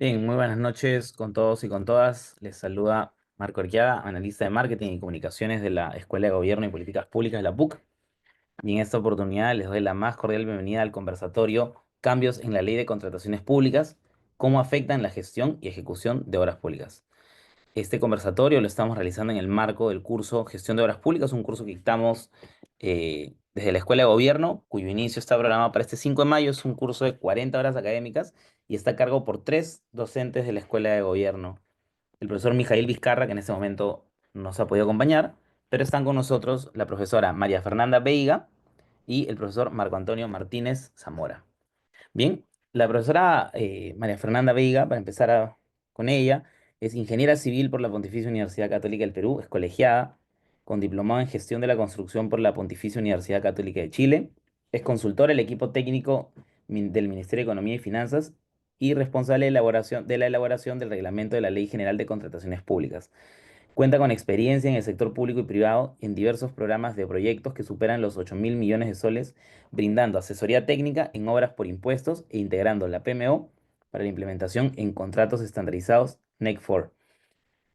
Bien, muy buenas noches con todos y con todas. Les saluda Marco Arqueada, analista de marketing y comunicaciones de la Escuela de Gobierno y Políticas Públicas de la PUC. Y en esta oportunidad les doy la más cordial bienvenida al conversatorio Cambios en la Ley de Contrataciones Públicas, cómo afectan la gestión y ejecución de obras públicas. Este conversatorio lo estamos realizando en el marco del curso Gestión de Obras Públicas, un curso que dictamos desde la Escuela de Gobierno, cuyo inicio está programado para este 5 de mayo. Es un curso de 40 horas académicas y está a cargo por tres docentes de la Escuela de Gobierno. El profesor Mijail Vizcarra, que en este momento nos ha podido acompañar, pero están con nosotros la profesora María Fernanda Veiga y el profesor Marco Antonio Martínez Zamora. Bien, la profesora María Fernanda Veiga, para empezar con ella, es ingeniera civil por la Pontificia Universidad Católica del Perú, es colegiada, con diplomado en gestión de la construcción por la Pontificia Universidad Católica de Chile, es consultora del equipo técnico del Ministerio de Economía y Finanzas y responsable de la elaboración del reglamento de la Ley General de Contrataciones Públicas. Cuenta con experiencia en el sector público y privado en diversos programas de proyectos que superan los 8.000 millones de soles, brindando asesoría técnica en obras por impuestos e integrando la PMO para la implementación en contratos estandarizados NEC4.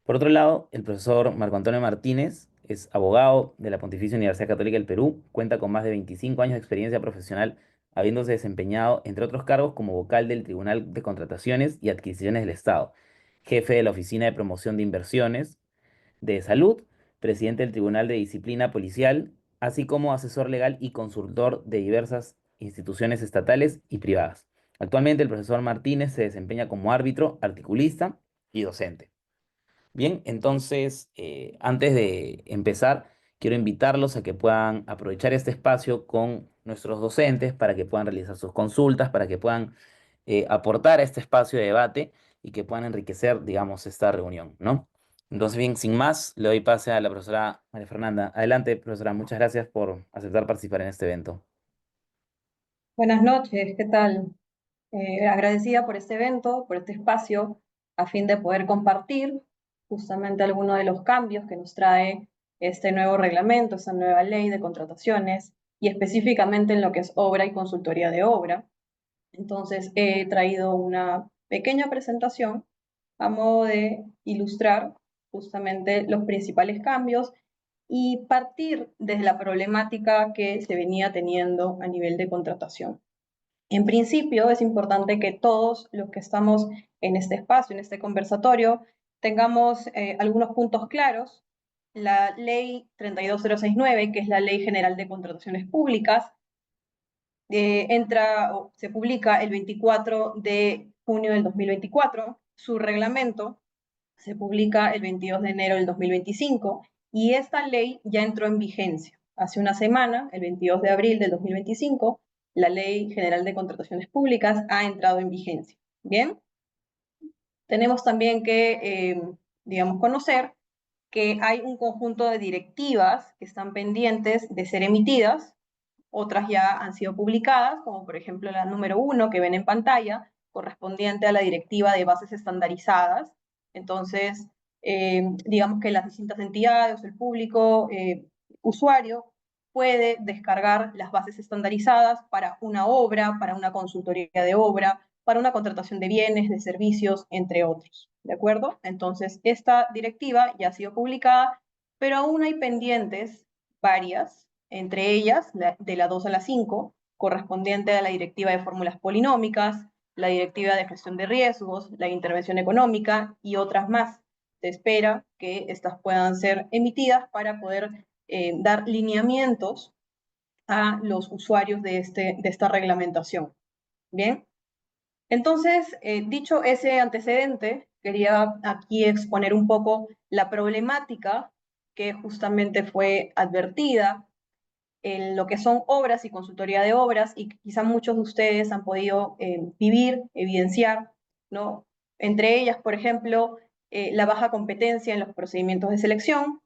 Por otro lado, el profesor Marco Antonio Martínez es abogado de la Pontificia Universidad Católica del Perú, cuenta con más de 25 años de experiencia profesional, habiéndose desempeñado, entre otros cargos, como vocal del Tribunal de Contrataciones y Adquisiciones del Estado, jefe de la Oficina de Promoción de Inversiones, de Salud, presidente del Tribunal de Disciplina Policial, así como asesor legal y consultor de diversas instituciones estatales y privadas. Actualmente el profesor Martínez se desempeña como árbitro, articulista y docente. Bien, entonces, antes de empezar, quiero invitarlos a que puedan aprovechar este espacio con nuestros docentes para que puedan realizar sus consultas, para que puedan aportar a este espacio de debate y que puedan enriquecer, digamos, esta reunión, ¿no? Entonces, bien, sin más, le doy pase a la profesora María Fernanda. Adelante, profesora, muchas gracias por aceptar participar en este evento. Buenas noches, ¿qué tal? Agradecida por este evento, por este espacio, a fin de poder compartir justamente algunos de los cambios que nos trae este nuevo reglamento, esta nueva ley de contrataciones, y específicamente en lo que es obra y consultoría de obra. Entonces, he traído una pequeña presentación a modo de ilustrar justamente los principales cambios y partir desde la problemática que se venía teniendo a nivel de contratación. En principio, es importante que todos los que estamos en este espacio, en este conversatorio, tengamos algunos puntos claros. La ley 32069, que es la Ley General de Contrataciones Públicas, se publica el 24 de junio del 2024. Su reglamento se publica el 22 de enero del 2025 y esta ley ya entró en vigencia. Hace una semana, el 22 de abril del 2025, la Ley General de Contrataciones Públicas ha entrado en vigencia. Bien, tenemos también que, digamos, conocer que hay un conjunto de directivas que están pendientes de ser emitidas. Otras ya han sido publicadas, como por ejemplo la número 1 que ven en pantalla, correspondiente a la directiva de bases estandarizadas. Entonces, digamos que las distintas entidades, el público, usuario, puede descargar las bases estandarizadas para una obra, para una consultoría de obra, para una contratación de bienes, de servicios, entre otros. ¿De acuerdo? Entonces, esta directiva ya ha sido publicada, pero aún hay pendientes varias, entre ellas de la 2 a la 5, correspondiente a la directiva de fórmulas polinómicas, la directiva de gestión de riesgos, la intervención económica y otras más. Se espera que estas puedan ser emitidas para poder dar lineamientos a los usuarios de esta reglamentación. Bien, entonces, dicho ese antecedente, quería aquí exponer un poco la problemática que justamente fue advertida en lo que son obras y consultoría de obras, y quizá muchos de ustedes han podido vivir, evidenciar, ¿no? Entre ellas, por ejemplo, la baja competencia en los procedimientos de selección.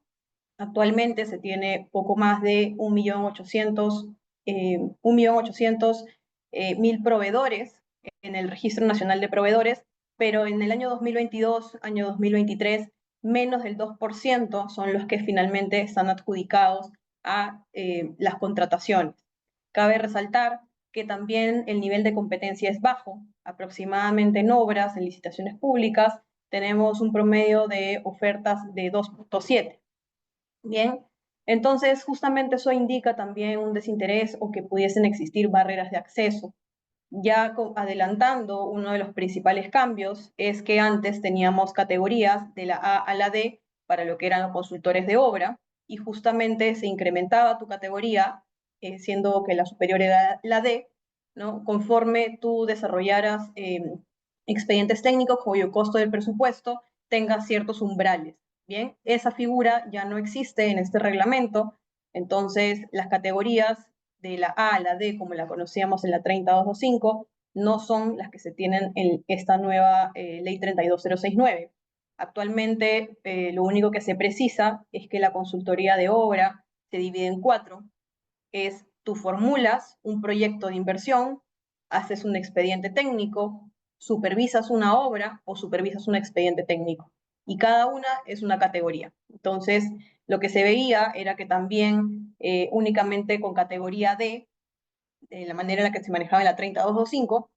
Actualmente se tiene poco más de 1.800.000 proveedores en el Registro Nacional de Proveedores, pero en el año 2022, año 2023, menos del 2% son los que finalmente están adjudicados a las contrataciones. Cabe resaltar que también el nivel de competencia es bajo. Aproximadamente en obras, en licitaciones públicas, tenemos un promedio de ofertas de 2.7. Bien, entonces justamente eso indica también un desinterés o que pudiesen existir barreras de acceso. Ya adelantando, uno de los principales cambios es que antes teníamos categorías de la A a la D para lo que eran los consultores de obra, y justamente se incrementaba tu categoría, siendo que la superior era la D, ¿no? Conforme tú desarrollaras expedientes técnicos cuyo costo del presupuesto tenga ciertos umbrales. Bien, esa figura ya no existe en este reglamento, entonces las categorías de la A a la D, como la conocíamos en la 30225, no son las que se tienen en esta nueva ley 32069. Actualmente, lo único que se precisa es que la consultoría de obra se divide en cuatro. Es tú formulas un proyecto de inversión, haces un expediente técnico, supervisas una obra o supervisas un expediente técnico. Y cada una es una categoría. Entonces, lo que se veía era que también únicamente con categoría D, de la manera en la que se manejaba en la 30225,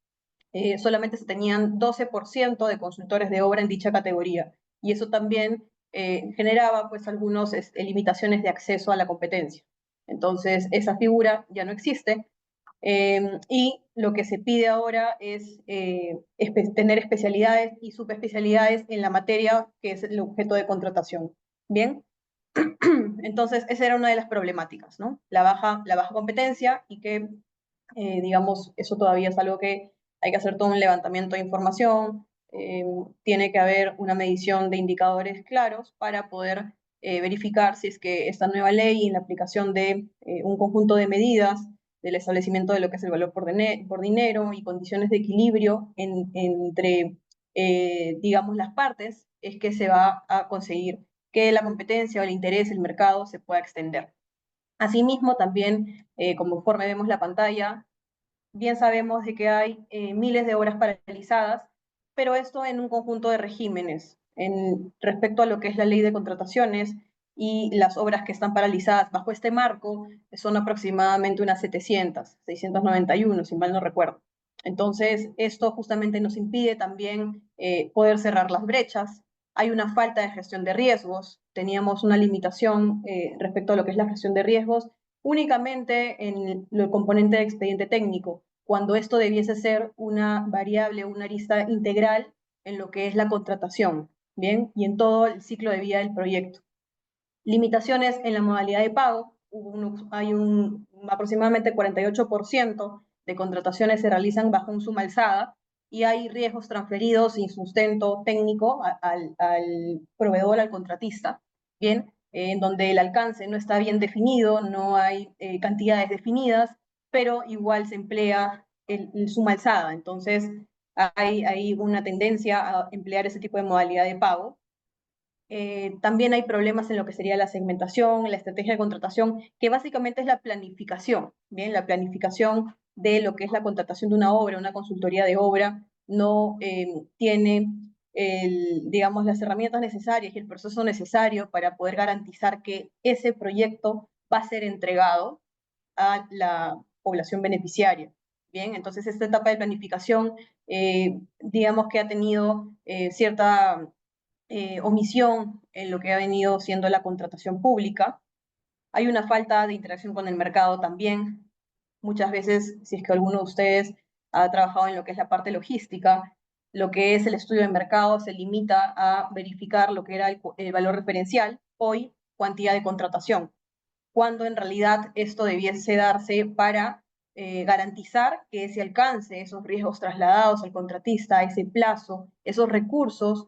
solamente se tenían 12% de consultores de obra en dicha categoría. Y eso también generaba pues algunas limitaciones de acceso a la competencia. Entonces, esa figura ya no existe. Y lo que se pide ahora es tener especialidades y subespecialidades en la materia que es el objeto de contratación. Bien, entonces esa era una de las problemáticas, ¿no? La baja competencia y que digamos, eso todavía es algo que hay que hacer todo un levantamiento de información, tiene que haber una medición de indicadores claros para poder verificar si es que esta nueva ley y la aplicación de un conjunto de medidas del establecimiento de lo que es el valor por dinero y condiciones de equilibrio entre, digamos, las partes, es que se va a conseguir que la competencia o el interés, el mercado se pueda extender. Asimismo, también, conforme vemos la pantalla, bien sabemos de que hay miles de obras paralizadas, pero esto en un conjunto de regímenes. Respecto a lo que es la ley de contrataciones y las obras que están paralizadas bajo este marco, son aproximadamente unas 700, 691, si mal no recuerdo. Entonces, esto justamente nos impide también poder cerrar las brechas. Hay una falta de gestión de riesgos. Teníamos una limitación respecto a lo que es la gestión de riesgos únicamente en el componente de expediente técnico, cuando esto debiese ser una variable, una arista integral en lo que es la contratación, ¿bien? Y en todo el ciclo de vida del proyecto. Limitaciones en la modalidad de pago. Hay aproximadamente 48% de contrataciones se realizan bajo un suma alzada y hay riesgos transferidos sin sustento técnico al proveedor, al contratista, ¿bien? En donde el alcance no está bien definido, no hay cantidades definidas, pero igual se emplea el suma alzada. Entonces, hay una tendencia a emplear ese tipo de modalidad de pago. También hay problemas en lo que sería la segmentación, la estrategia de contratación, que básicamente es la planificación, ¿bien? La planificación de lo que es la contratación de una obra, una consultoría de obra, no tiene, digamos, las herramientas necesarias y el proceso necesario para poder garantizar que ese proyecto va a ser entregado a la población beneficiaria. Bien, entonces esta etapa de planificación, digamos que ha tenido cierta omisión en lo que ha venido siendo la contratación pública. Hay una falta de interacción con el mercado también. Muchas veces, si es que alguno de ustedes ha trabajado en lo que es la parte logística, lo que es el estudio de mercado se limita a verificar lo que era el valor referencial, hoy cuantía de contratación, cuando en realidad esto debiese darse para garantizar que ese alcance, esos riesgos trasladados al contratista, ese plazo, esos recursos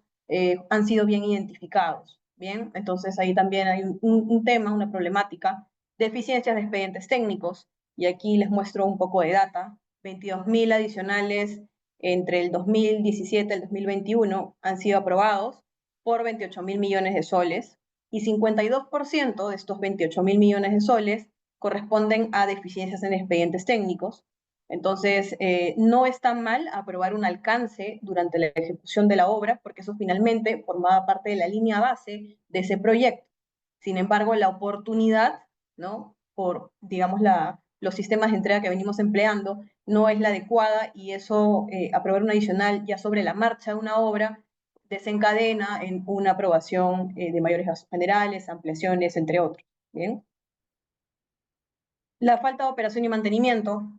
han sido bien identificados. Bien, entonces ahí también hay un tema, una problemática, deficiencias de expedientes técnicos, y aquí les muestro un poco de data. 22.000 adicionales entre el 2017 y el 2021 han sido aprobados por 28.000 millones de soles, y 52% de estos 28.000 millones de soles corresponden a deficiencias en expedientes técnicos. Entonces, no está mal aprobar un alcance durante la ejecución de la obra, porque eso finalmente formaba parte de la línea base de ese proyecto. Sin embargo, la oportunidad, ¿no? Por, digamos, los sistemas de entrega que venimos empleando, no es la adecuada y eso, aprobar un adicional ya sobre la marcha de una obra, desencadena en una aprobación de mayores gastos generales, ampliaciones, entre otros. ¿Bien? La falta de operación y mantenimiento,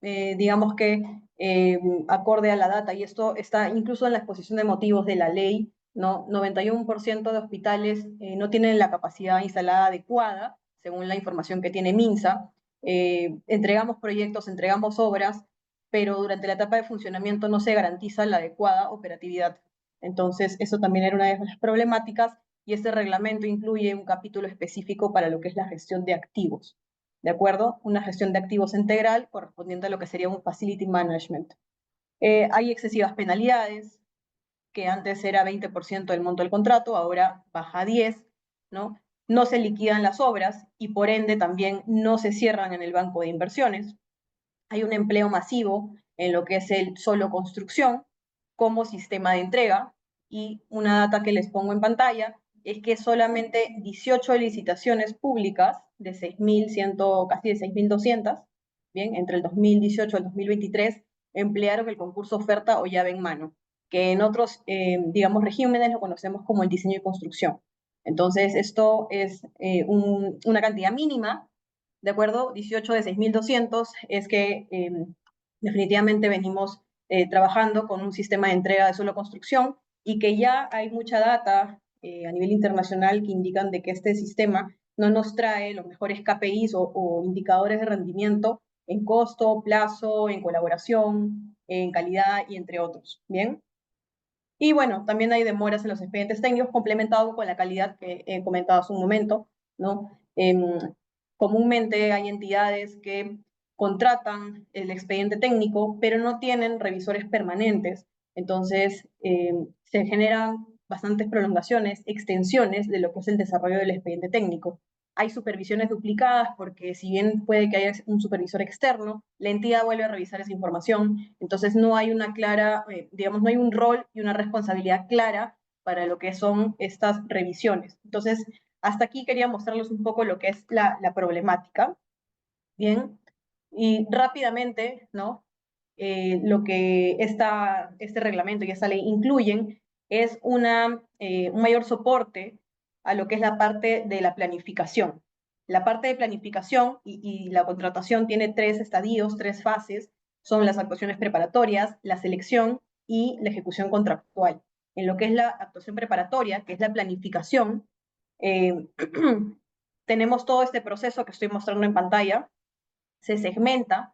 digamos que acorde a la data, y esto está incluso en la exposición de motivos de la ley, ¿no? 91% de hospitales no tienen la capacidad instalada adecuada, según la información que tiene MINSA. Entregamos proyectos, entregamos obras, pero durante la etapa de funcionamiento no se garantiza la adecuada operatividad. Entonces, eso también era una de las problemáticas, y este reglamento incluye un capítulo específico para lo que es la gestión de activos. ¿De acuerdo? Una gestión de activos integral correspondiente a lo que sería un facility management. Hay excesivas penalidades, que antes era 20% del monto del contrato, ahora baja a 10, ¿no? No se liquidan las obras y por ende también no se cierran en el banco de inversiones. Hay un empleo masivo en lo que es el solo construcción como sistema de entrega, y una data que les pongo en pantalla es que solamente 18 licitaciones públicas de 6.100, casi de 6.200, bien, entre el 2018 y el 2023, emplearon el concurso oferta o llave en mano, que en otros, digamos, regímenes lo conocemos como el diseño y construcción. Entonces, esto es una cantidad mínima, ¿de acuerdo? 18 de 6.200, es que definitivamente venimos trabajando con un sistema de entrega de solo construcción, y que ya hay mucha data a nivel internacional que indican de que este sistema no nos trae los mejores KPIs o indicadores de rendimiento en costo, plazo, en colaboración, en calidad y entre otros. Bien. Y bueno, también hay demoras en los expedientes técnicos, complementado con la calidad que he comentado hace un momento, ¿no? Comúnmente hay entidades que contratan el expediente técnico, pero no tienen revisores permanentes. Entonces, se generan bastantes prolongaciones, extensiones de lo que es el desarrollo del expediente técnico. Hay supervisiones duplicadas porque, si bien puede que haya un supervisor externo, la entidad vuelve a revisar esa información. Entonces no hay una clara, digamos, no hay un rol y una responsabilidad clara para lo que son estas revisiones. Entonces, hasta aquí quería mostrarles un poco lo que es la problemática. Bien, y rápidamente, ¿no? Lo que este reglamento y esta ley incluyen es un mayor soporte a lo que es la parte de la planificación. La parte de planificación y la contratación tiene tres estadios, tres fases: son las actuaciones preparatorias, la selección y la ejecución contractual. En lo que es la actuación preparatoria, que es la planificación, eh, tenemos todo este proceso que estoy mostrando en pantalla. Se segmenta,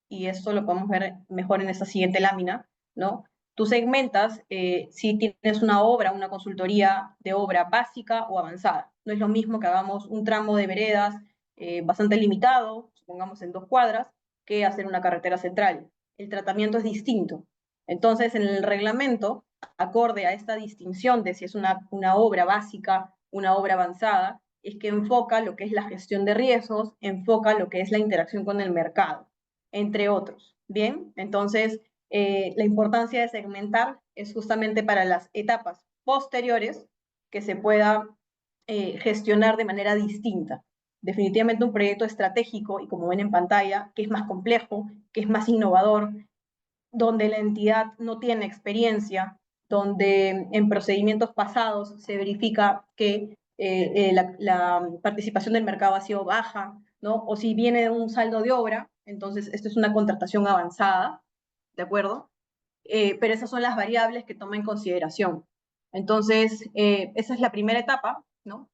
y esto lo podemos ver mejor en esta siguiente lámina, ¿no? Tú segmentas si tienes una obra, una consultoría de obra básica o avanzada. No es lo mismo que hagamos un tramo de veredas bastante limitado, supongamos en 2 cuadras, que hacer una carretera central. El tratamiento es distinto. Entonces, en el reglamento, acorde a esta distinción de si es una obra básica, una obra avanzada, es que enfoca lo que es la gestión de riesgos, enfoca lo que es la interacción con el mercado, entre otros. Bien, entonces la importancia de segmentar es justamente para las etapas posteriores que se pueda gestionar de manera distinta. Definitivamente un proyecto estratégico, y como ven en pantalla, que es más complejo, que es más innovador, donde la entidad no tiene experiencia, donde en procedimientos pasados se verifica que la participación del mercado ha sido baja, ¿no? O si viene de un saldo de obra, entonces esto es una contratación avanzada, ¿de acuerdo? Pero esas son las variables que toma en consideración. Entonces, esa es la primera etapa, ¿no?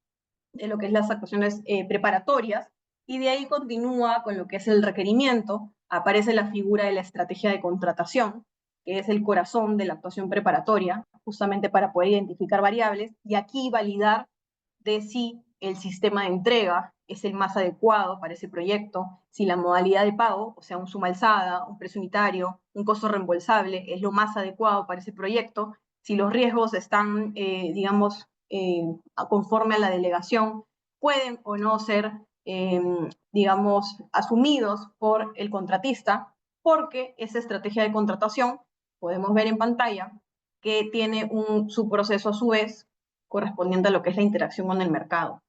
De lo que es las actuaciones preparatorias, y de ahí continúa con lo que es el requerimiento. Aparece la figura de la estrategia de contratación, que es el corazón de la actuación preparatoria, justamente para poder identificar variables y aquí validar de si el sistema de entrega es el más adecuado para ese proyecto, si la modalidad de pago, o sea, un suma alzada, un precio unitario, un costo reembolsable, es lo más adecuado para ese proyecto, si los riesgos están, digamos, conforme a la delegación, pueden o no ser, digamos, asumidos por el contratista, porque esa estrategia de contratación, podemos ver en pantalla, que tiene su proceso a su vez correspondiente a lo que es la interacción con el mercado.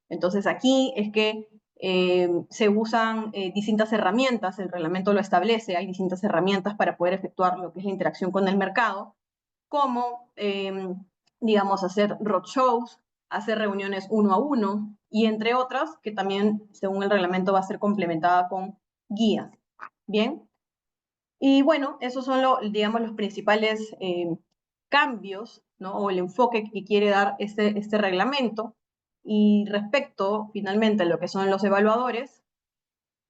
Entonces aquí es que Se usan distintas herramientas, el reglamento lo establece, hay distintas herramientas para poder efectuar lo que es la interacción con el mercado, como, digamos, hacer roadshows, hacer reuniones uno a uno, y entre otras, que también, según el reglamento, va a ser complementada con guías. Bien, y bueno, esos son, digamos, los principales cambios, ¿no? O el enfoque que quiere dar este reglamento. Y respecto, finalmente, a lo que son los evaluadores,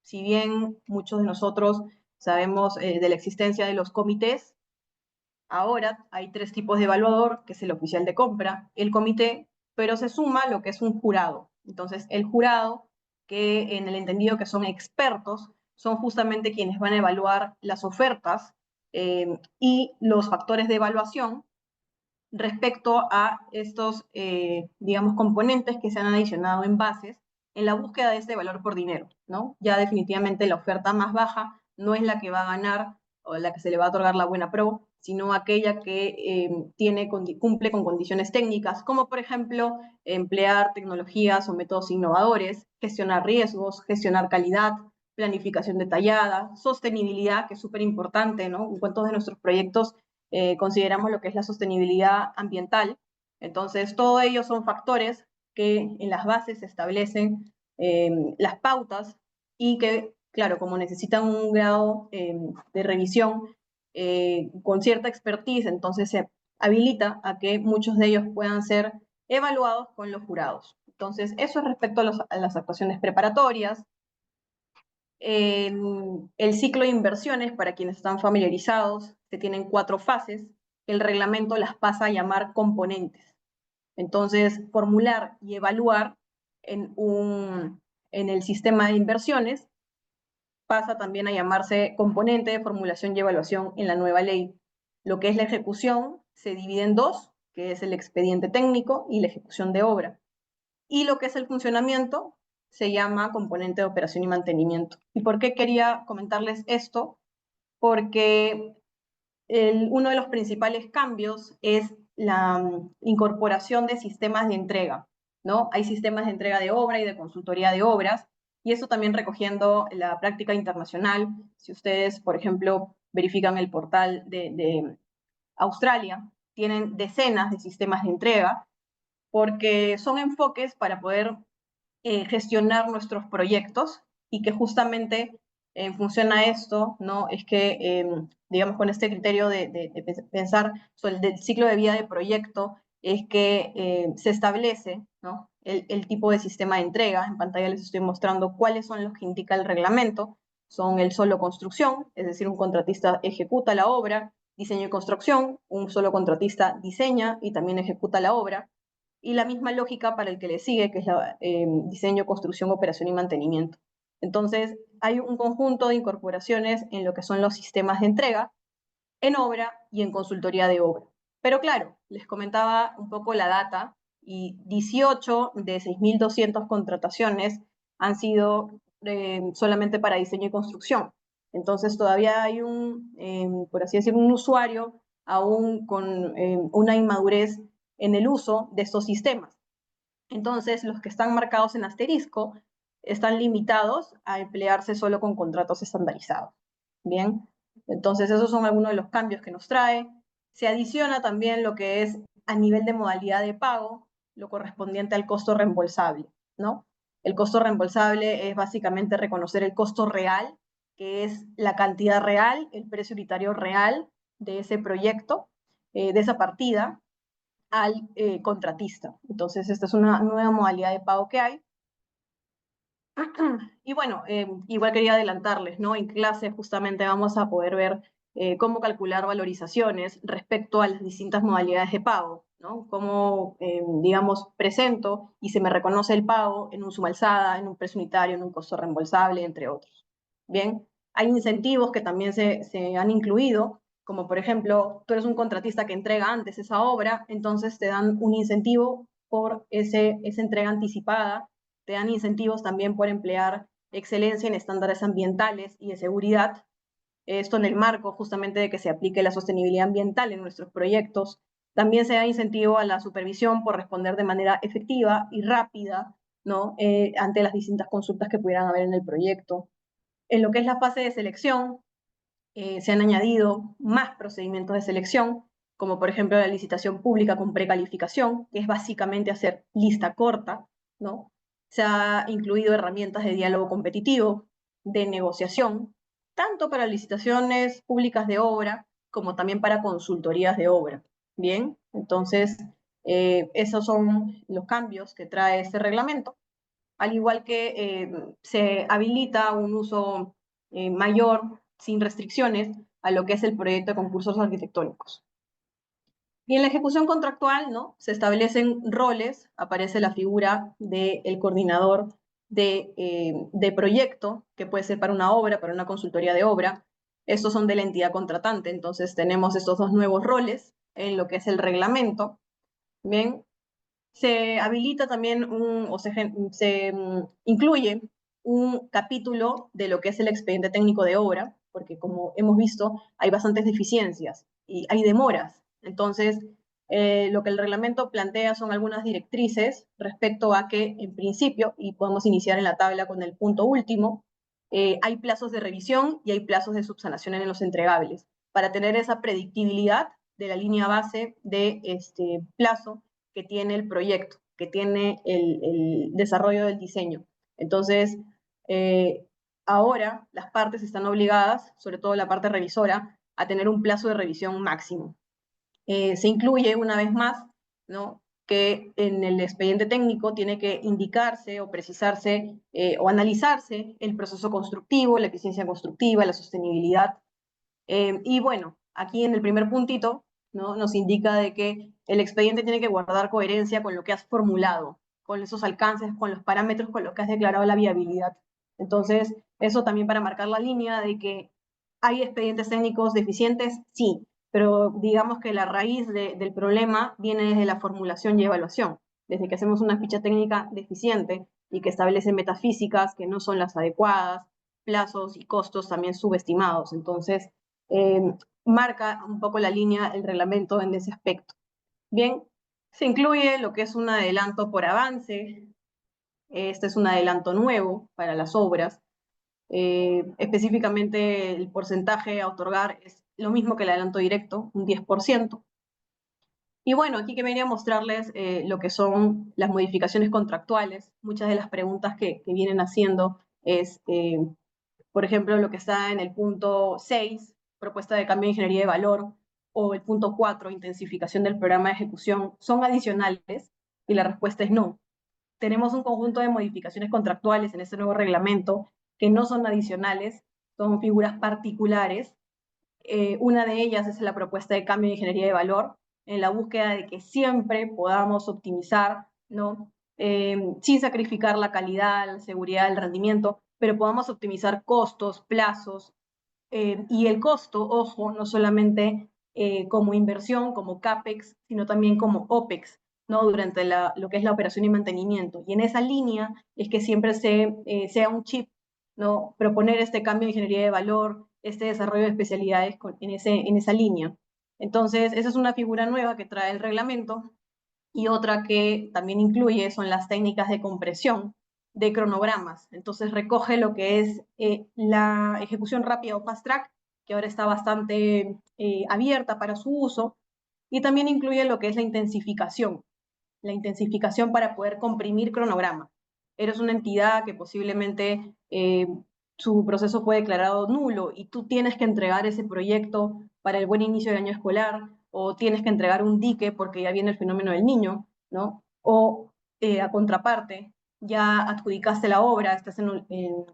si bien muchos de nosotros sabemos de la existencia de los comités, ahora hay tres tipos de evaluador, que es el oficial de compra, el comité, pero se suma lo que es un jurado. Entonces, el jurado, que en el entendido que son expertos, son justamente quienes van a evaluar las ofertas y los factores de evaluación respecto a estos, digamos, componentes que se han adicionado en bases en la búsqueda de este valor por dinero, ¿no? Ya definitivamente la oferta más baja no es la que va a ganar o la que se le va a otorgar la buena pro, sino aquella que cumple con condiciones técnicas, como por ejemplo emplear tecnologías o métodos innovadores, gestionar riesgos, gestionar calidad, planificación detallada, sostenibilidad, que es súper importante, ¿no? En cuanto de nuestros proyectos consideramos lo que es la sostenibilidad ambiental. Entonces, todo ello son factores que en las bases se establecen las pautas y que, claro, como necesitan un grado de revisión con cierta expertise, entonces se habilita a que muchos de ellos puedan ser evaluados con los jurados. Entonces, eso es respecto a las actuaciones preparatorias. El ciclo de inversiones, para quienes están familiarizados, se tienen 4 fases. El reglamento las pasa a llamar componentes. Entonces, formular y evaluar en, en el sistema de inversiones pasa también a llamarse componente de formulación y evaluación en la nueva ley. Lo que es la ejecución se divide en dos, que es el expediente técnico y la ejecución de obra. Y lo que es el funcionamiento se llama componente de operación y mantenimiento. ¿Y por qué quería comentarles esto? Porque uno de los principales cambios es la incorporación de sistemas de entrega, ¿no? Hay sistemas de entrega de obra y de consultoría de obras, y eso también recogiendo la práctica internacional. Si ustedes, por ejemplo, verifican el portal de Australia, tienen decenas de sistemas de entrega, porque son enfoques para poder gestionar nuestros proyectos y que justamente en función a esto, ¿no? Es que, digamos, con este criterio de pensar sobre el ciclo de vida de proyecto, es que se establece, ¿no? El tipo de sistema de entrega. En pantalla les estoy mostrando cuáles son los que indica el reglamento. Son el solo construcción, es decir, un contratista ejecuta la obra, diseño y construcción, un solo contratista diseña y también ejecuta la obra, y la misma lógica para el que le sigue, que es la, diseño, construcción, operación y mantenimiento. Entonces, hay un conjunto de incorporaciones en lo que son los sistemas de entrega, en obra y en consultoría de obra. Pero claro, les comentaba un poco la data y 18 de 6.200 contrataciones han sido solamente para diseño y construcción. Entonces todavía hay por así decirlo, un usuario aún con una inmadurez en el uso de estos sistemas. Entonces, los que están marcados en asterisco están limitados a emplearse solo con contratos estandarizados. Bien, entonces esos son algunos de los cambios que nos trae. Se adiciona también lo que es a nivel de modalidad de pago, lo correspondiente al costo reembolsable, ¿no? El costo reembolsable es básicamente reconocer el costo real, que es la cantidad real, el precio unitario real de ese proyecto, de esa partida, al contratista. Entonces, esta es una nueva modalidad de pago que hay. Y bueno, igual quería adelantarles, ¿no? En clase justamente vamos a poder ver cómo calcular valorizaciones respecto a las distintas modalidades de pago, ¿no? Cómo, digamos, presento y se me reconoce el pago en un suma alzada, en un precio unitario, en un costo reembolsable, entre otros. Bien, hay incentivos que también se han incluido, como por ejemplo, tú eres un contratista que entrega antes esa obra, entonces te dan un incentivo por esa entrega anticipada, te dan incentivos también por emplear excelencia en estándares ambientales y de seguridad. Esto en el marco justamente de que se aplique la sostenibilidad ambiental en nuestros proyectos. También se da incentivo a la supervisión por responder de manera efectiva y rápida ¿no? Ante las distintas consultas que pudieran haber en el proyecto. En lo que es la fase de selección, se han añadido más procedimientos de selección, como por ejemplo la licitación pública con precalificación, que es básicamente hacer lista corta, ¿no? Se ha incluido herramientas de diálogo competitivo, de negociación, tanto para licitaciones públicas de obra como también para consultorías de obra. Bien, entonces esos son los cambios que trae este reglamento, al igual que se habilita un uso mayor, sin restricciones, a lo que es el proyecto de concursos arquitectónicos. Y en la ejecución contractual, ¿no? Se establecen roles, aparece la figura del coordinador de proyecto, que puede ser para una obra, para una consultoría de obra. Estos son de la entidad contratante, entonces tenemos estos dos nuevos roles en lo que es el reglamento. Bien, se habilita también incluye un capítulo de lo que es el expediente técnico de obra, porque como hemos visto, hay bastantes deficiencias y hay demoras. Entonces, lo que el reglamento plantea son algunas directrices respecto a que, en principio, y podemos iniciar en la tabla con el punto último, hay plazos de revisión y hay plazos de subsanación en los entregables, para tener esa predictibilidad de la línea base de este plazo que tiene el proyecto, que tiene el desarrollo del diseño. Entonces, ahora las partes están obligadas, sobre todo la parte revisora, a tener un plazo de revisión máximo. Se incluye una vez más, ¿no?, que en el expediente técnico tiene que indicarse o precisarse o analizarse el proceso constructivo, la eficiencia constructiva, la sostenibilidad. Y bueno, aquí en el primer puntito, ¿no?, nos indica de que el expediente tiene que guardar coherencia con lo que has formulado, con esos alcances, con los parámetros, con lo que has declarado la viabilidad. Entonces, eso también para marcar la línea de que hay expedientes técnicos deficientes, sí, pero digamos que la raíz del problema viene desde la formulación y evaluación, desde que hacemos una ficha técnica deficiente y que establece metafísicas que no son las adecuadas, plazos y costos también subestimados. Entonces, eh, marca un poco la línea, el reglamento en ese aspecto. Bien, se incluye lo que es un adelanto por avance. Este es un adelanto nuevo para las obras. Específicamente el porcentaje a otorgar es lo mismo que el adelanto directo, un 10%. Y bueno, aquí que venía a mostrarles lo que son las modificaciones contractuales. Muchas de las preguntas que vienen haciendo es, por ejemplo, lo que está en el punto 6, propuesta de cambio de ingeniería de valor, o el punto 4, intensificación del programa de ejecución, ¿son adicionales? Y la respuesta es no. Tenemos un conjunto de modificaciones contractuales en este nuevo reglamento que no son adicionales, son figuras particulares. Una de ellas es la propuesta de cambio de ingeniería de valor, en la búsqueda de que siempre podamos optimizar, ¿no? Sin sacrificar la calidad, la seguridad, el rendimiento, pero podamos optimizar costos, plazos, y el costo, ojo, no solamente como inversión, como CAPEX, sino también como OPEX, ¿no?, durante lo que es la operación y mantenimiento. Y en esa línea es que siempre sea un chip, ¿no?, proponer este cambio de ingeniería de valor, este desarrollo de especialidades en esa línea. Entonces, esa es una figura nueva que trae el reglamento, y otra que también incluye son las técnicas de compresión de cronogramas. Entonces recoge lo que es la ejecución rápida o fast track, que ahora está bastante abierta para su uso, y también incluye lo que es la intensificación para poder comprimir cronograma. Eres una entidad que posiblemente su proceso fue declarado nulo y tú tienes que entregar ese proyecto para el buen inicio del año escolar, o tienes que entregar un dique porque ya viene el fenómeno del niño, ¿no? O a contraparte, ya adjudicaste la obra, estás en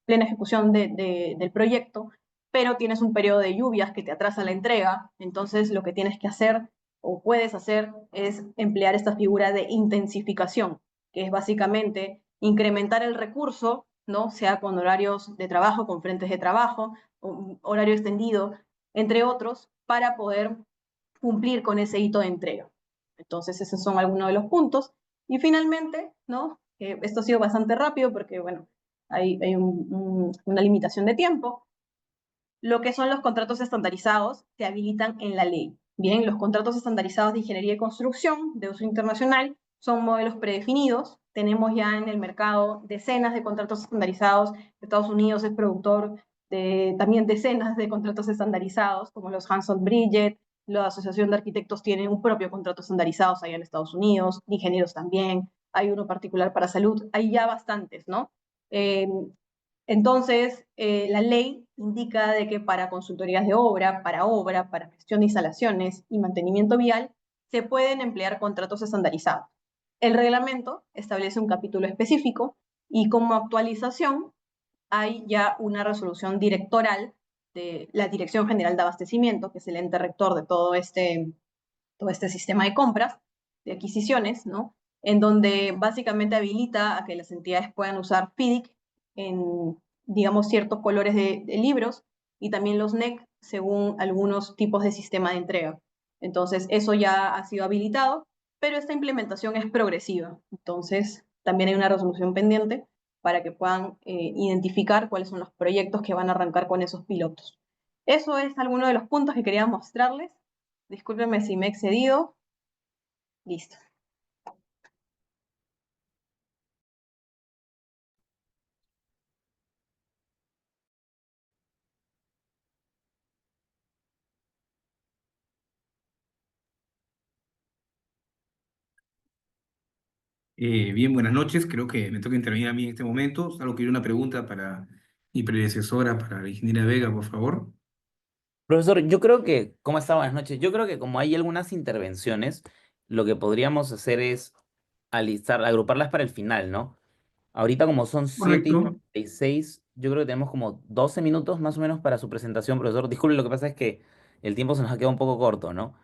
plena ejecución del proyecto, pero tienes un periodo de lluvias que te atrasa la entrega. Entonces lo que tienes que hacer o puedes hacer es emplear esta figura de intensificación, que es básicamente incrementar el recurso, ¿no?, sea con horarios de trabajo, con frentes de trabajo, horario extendido, entre otros, para poder cumplir con ese hito de entrega. Entonces, esos son algunos de los puntos. Y finalmente, ¿no?, esto ha sido bastante rápido porque, bueno, hay una limitación de tiempo. Lo que son los contratos estandarizados se habilitan en la ley. Bien, los contratos estandarizados de ingeniería y construcción de uso internacional son modelos predefinidos tenemos ya en el mercado decenas de contratos estandarizados. Estados Unidos es productor de también decenas de contratos estandarizados, como los Hanson Bridget. La Asociación de Arquitectos tiene un propio contrato estandarizado allá en Estados Unidos, ingenieros también, hay uno particular para salud, hay ya bastantes, ¿no? Eh, entonces, la ley indica de que para consultorías de obra, para gestión de instalaciones y mantenimiento vial, se pueden emplear contratos estandarizados. El reglamento establece un capítulo específico y como actualización hay ya una resolución directoral de la Dirección General de Abastecimiento, que es el ente rector de todo este sistema de compras, de adquisiciones, ¿no? En donde básicamente habilita a que las entidades puedan usar FIDIC en, digamos, ciertos colores de libros y también los NEC según algunos tipos de sistema de entrega. Entonces, eso ya ha sido habilitado, pero esta implementación es progresiva. Entonces, también hay una resolución pendiente para que puedan identificar cuáles son los proyectos que van a arrancar con esos pilotos. Eso es alguno de los puntos que quería mostrarles. Discúlpenme si me he excedido. Listo. Bien, buenas noches. Creo que me toca intervenir a mí en este momento. Solo quiero una pregunta para mi predecesora, para la ingeniera Vega, por favor. Profesor, yo creo que, ¿cómo está? Buenas noches. Yo creo que como hay algunas intervenciones, lo que podríamos hacer es alistar, agruparlas para el final, ¿no? Ahorita como son 7:46, yo creo que tenemos como 12 minutos más o menos para su presentación, profesor. Disculpe, lo que pasa es que el tiempo se nos ha quedado un poco corto, ¿no?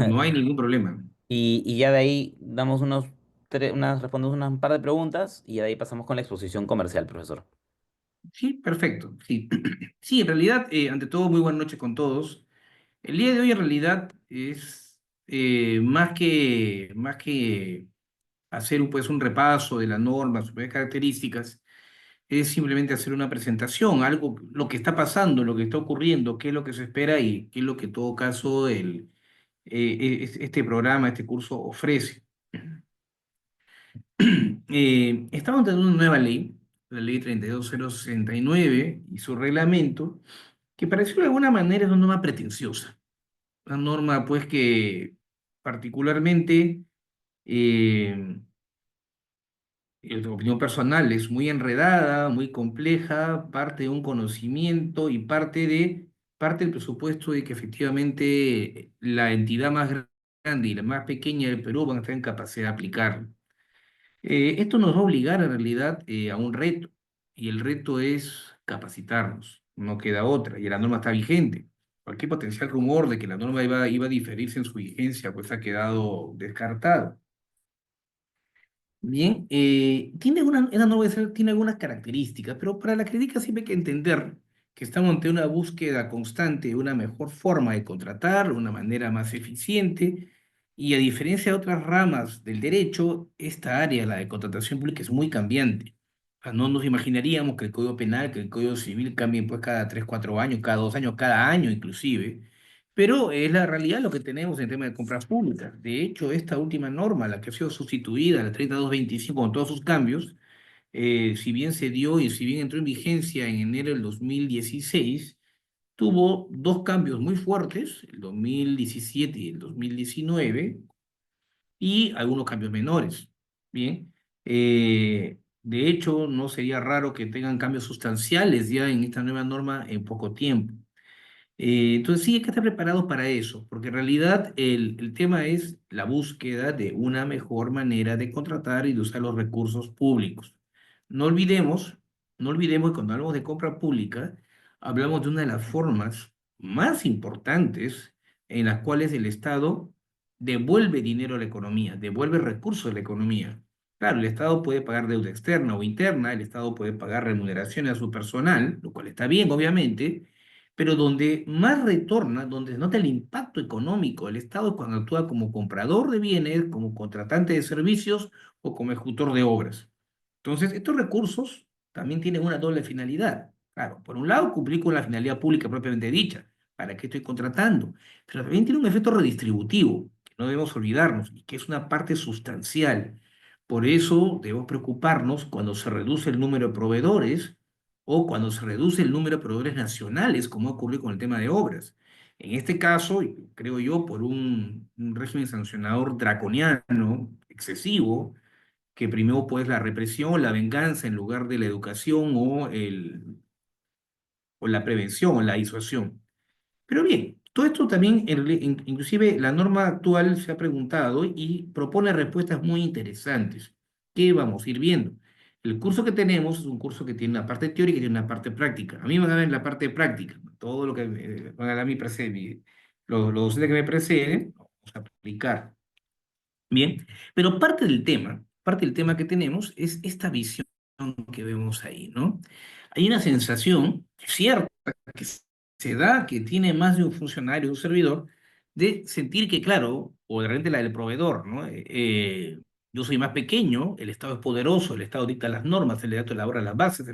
No hay ningún problema. Y ya de ahí damos respondemos un par de preguntas y de ahí pasamos con la exposición comercial, profesor. Sí, perfecto. Sí, sí, en realidad, ante todo, muy buenas noches con todos. El día de hoy, en realidad, es más que hacer pues, un repaso de la norma, sus características, es simplemente hacer una presentación, algo, lo que está pasando, lo que está ocurriendo, qué es lo que se espera y qué es lo que en todo caso este programa, este curso ofrece. Estamos teniendo una nueva ley, la ley 32069 y su reglamento, que pareció de alguna manera es una norma pretenciosa, una norma pues que particularmente, eh, en tu opinión personal, es muy enredada, muy compleja, parte de un conocimiento y parte del presupuesto de que efectivamente la entidad más grande y la más pequeña del Perú van a estar en capacidad de aplicarlo. Esto nos va a obligar en realidad a un reto, y el reto es capacitarnos, no queda otra, y la norma está vigente. Cualquier potencial rumor de que la norma iba a diferirse en su vigencia, pues ha quedado descartado. Bien, esta norma tiene algunas características, pero para la crítica siempre hay que entender que estamos ante una búsqueda constante de una mejor forma de contratar, una manera más eficiente, y a diferencia de otras ramas del derecho, esta área, la de contratación pública, es muy cambiante. O sea, no nos imaginaríamos que el Código Penal, que el Código Civil cambien pues cada 3 4 años, cada 2 años, cada año inclusive, pero es la realidad lo que tenemos en tema de compras públicas. De hecho, esta última norma, la que ha sido sustituida, la 3225, con todos sus cambios, si bien se dio y si bien entró en vigencia en enero del 2016, tuvo dos cambios muy fuertes, el 2017 y el 2019, y algunos cambios menores. Bien, de hecho, no sería raro que tengan cambios sustanciales ya en esta nueva norma en poco tiempo. Entonces sí hay que estar preparados para eso, porque en realidad el tema es la búsqueda de una mejor manera de contratar y de usar los recursos públicos. No olvidemos, no olvidemos que cuando hablamos de compra pública, hablamos de una de las formas más importantes en las cuales el Estado devuelve dinero a la economía, devuelve recursos a la economía. Claro, el Estado puede pagar deuda externa o interna, el Estado puede pagar remuneraciones a su personal, lo cual está bien, obviamente, pero donde más retorna, donde se nota el impacto económico del Estado es cuando actúa como comprador de bienes, como contratante de servicios o como ejecutor de obras. Entonces, estos recursos también tienen una doble finalidad. Claro, por un lado, cumplir con la finalidad pública propiamente dicha, para qué estoy contratando, pero también tiene un efecto redistributivo, que no debemos olvidarnos, y que es una parte sustancial. Por eso debemos preocuparnos cuando se reduce el número de proveedores o cuando se reduce el número de proveedores nacionales, como ocurre con el tema de obras. En este caso, creo yo, por un régimen sancionador draconiano, excesivo, que primero pues la represión, la venganza en lugar de la educación o la prevención o la disuasión. Pero bien, todo esto también, inclusive la norma actual se ha preguntado y propone respuestas muy interesantes que vamos a ir viendo. El curso que tenemos es un curso que tiene una parte teórica y tiene una parte práctica. A mí me van a ver la parte práctica, todo lo que van a dar a mí los docentes que me preceden, vamos a aplicar. Bien, pero parte del tema que tenemos es esta visión que vemos ahí, ¿no? Hay una sensación cierta que se da, que tiene más de un funcionario, un servidor, de sentir que, claro, o de repente la del proveedor, ¿no? Yo soy más pequeño, el Estado es poderoso, el Estado dicta las normas, el Estado elabora las bases,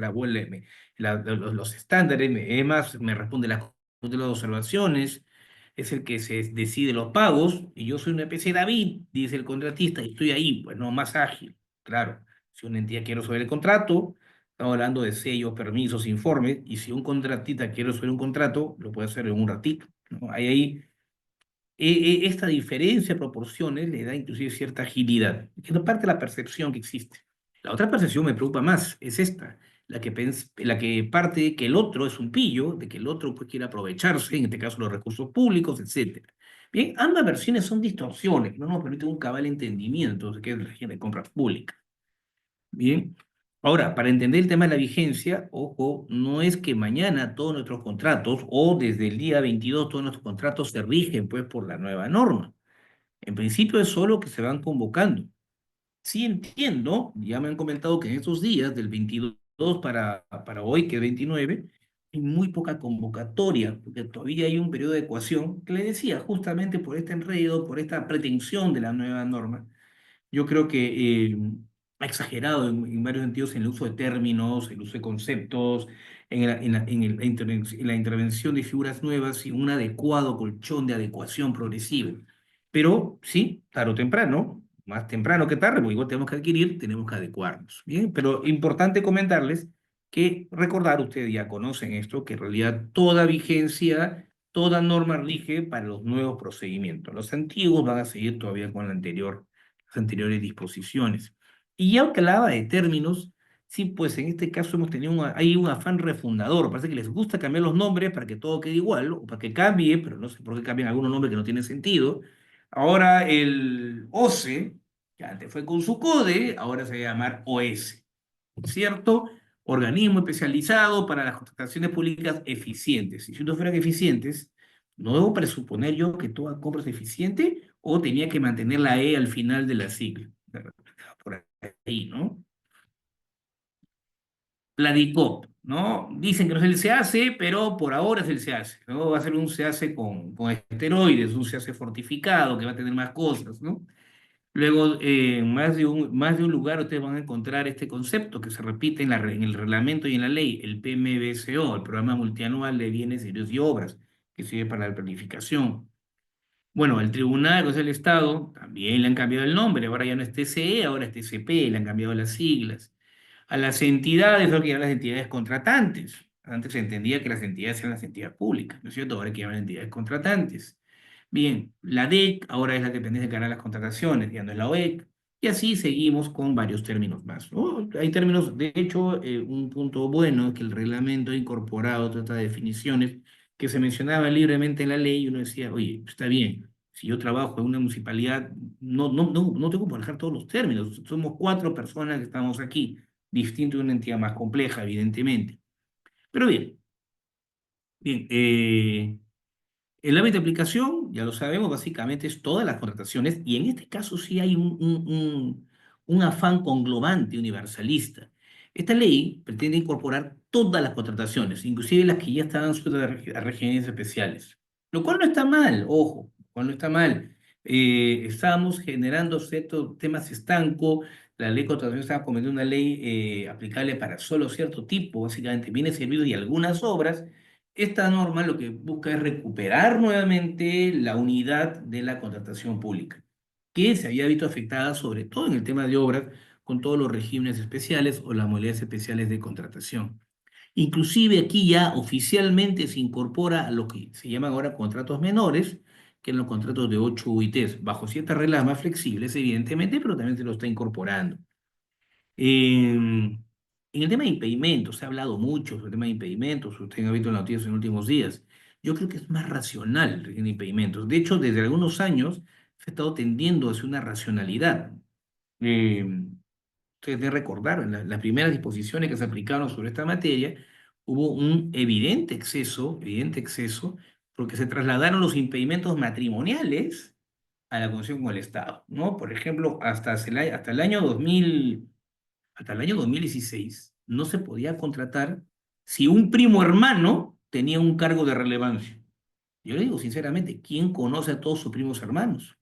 los estándares, además me responde las observaciones, es el que se decide los pagos, y yo soy una especie de David, dice el contratista, y estoy ahí, pues no, más ágil. Claro, si una entidad quiere sobre el contrato, estamos hablando de sellos, permisos, informes, y si un contratista quiere sobre un contrato, lo puede hacer en un ratito, ¿no? Hay ahí, esta diferencia de proporciones le da inclusive cierta agilidad, que no parte de la percepción que existe. La otra percepción me preocupa más, es esta, la que parte de que el otro es un pillo, de que el otro pues, quiere aprovecharse, en este caso los recursos públicos, etcétera. Bien, ambas versiones son distorsiones, no nos permiten un cabal entendimiento de qué es el régimen de compras públicas. Bien, ahora, para entender el tema de la vigencia, ojo, no es que mañana todos nuestros contratos o desde el día 22 todos nuestros contratos se rigen pues por la nueva norma. En principio es solo que se van convocando. Sí entiendo, ya me han comentado que en estos días, del 22 para hoy, que es 29, hay muy poca convocatoria, porque todavía hay un periodo de ecuación que le decía, justamente por este enredo, por esta pretensión de la nueva norma. Yo creo que ha exagerado en varios sentidos en el uso de términos, el uso de conceptos, en la intervención de figuras nuevas y un adecuado colchón de adecuación progresiva. Pero sí, tarde o temprano, más temprano que tarde, porque igual tenemos que adquirir, tenemos que adecuarnos. Bien, pero importante comentarles que recordar, ustedes ya conocen esto, que en realidad toda vigencia, toda norma rige para los nuevos procedimientos. Los antiguos van a seguir todavía con la anterior, las anteriores disposiciones. Y ya que hablaba de términos, sí, pues en este caso hemos tenido hay un afán refundador. Parece que les gusta cambiar los nombres para que todo quede igual, o para que cambie, pero no sé por qué cambian algunos nombres que no tienen sentido. Ahora el OCE, que antes fue con su CODE, ahora se va a llamar OS, ¿cierto? Organismo especializado para las contrataciones públicas eficientes. Y si no fueran eficientes, ¿no debo presuponer yo que toda compra es eficiente o tenía que mantener la E al final de la sigla? Por ahí, ¿no? La DICOP, ¿no? Dicen que no es el SEACE, pero por ahora es el SEACE, ¿no? Va a ser un SEACE con esteroides, un SEACE fortificado que va a tener más cosas, ¿no? Luego, más de un lugar ustedes van a encontrar este concepto que se repite en el reglamento y en la ley, el PMBCO, el Programa Multianual de Bienes, Servicios y Obras, que sirve para la planificación. Bueno, el Tribunal, que es el Estado, también le han cambiado el nombre, ahora ya no es TCE, ahora es TCP, le han cambiado las siglas. A las entidades, ahora que llaman las entidades contratantes. Antes se entendía que las entidades eran las entidades públicas, ¿no es cierto? Ahora hay que llaman entidades contratantes. Bien, la DEC ahora es la dependencia que hará las contrataciones, ya no es la OEC, y así seguimos con varios términos más, ¿no? Hay términos, de hecho, un punto bueno es que el reglamento ha incorporado otras definiciones que se mencionaban libremente en la ley y uno decía, oye, está bien, si yo trabajo en una municipalidad, no tengo que manejar todos los términos, somos cuatro personas que estamos aquí, distinto de una entidad más compleja, evidentemente. Pero bien, bien, el ámbito de aplicación, ya lo sabemos, básicamente es todas las contrataciones y en este caso sí hay un afán conglobante universalista. Esta ley pretende incorporar todas las contrataciones, inclusive las que ya estaban sujetas a regímenes especiales, lo cual no está mal, ojo, lo cual no está mal. Estábamos generando ciertos temas estancos, la ley de contratación estaba cometiendo una ley aplicable para solo cierto tipo, básicamente bienes, servicios y algunas obras. Esta norma lo que busca es recuperar nuevamente la unidad de la contratación pública. que se había visto afectada sobre todo en el tema de obras con todos los regímenes especiales o las modalidades especiales de contratación. Inclusive aquí ya oficialmente se incorpora a lo que se llaman ahora contratos menores, que son los contratos de 8 UITs, bajo ciertas reglas más flexibles, evidentemente, pero también se lo está incorporando. En el tema de impedimentos, se ha hablado mucho sobre el tema de impedimentos, usted ha visto noticias en los últimos días. Yo creo que es más racional el régimen de impedimentos. De hecho, desde algunos años se ha estado tendiendo hacia una racionalidad. Eh, Ustedes deben recordar, en las primeras disposiciones que se aplicaron sobre esta materia, hubo un evidente exceso, porque se trasladaron los impedimentos matrimoniales a la concesión con el Estado, ¿no? Por ejemplo, hasta el año 2000, hasta el año 2016 no se podía contratar si un primo hermano tenía un cargo de relevancia. Yo le digo sinceramente, ¿quién conoce a todos sus primos hermanos?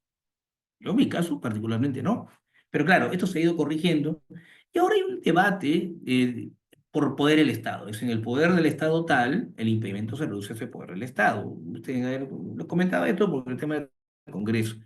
Yo en mi caso particularmente no. Pero claro, esto se ha ido corrigiendo y ahora hay un debate por poder del Estado. Es en el poder del Estado tal, el impedimento se reduce a ese poder del Estado. Usted lo comentaba esto por el tema del Congreso,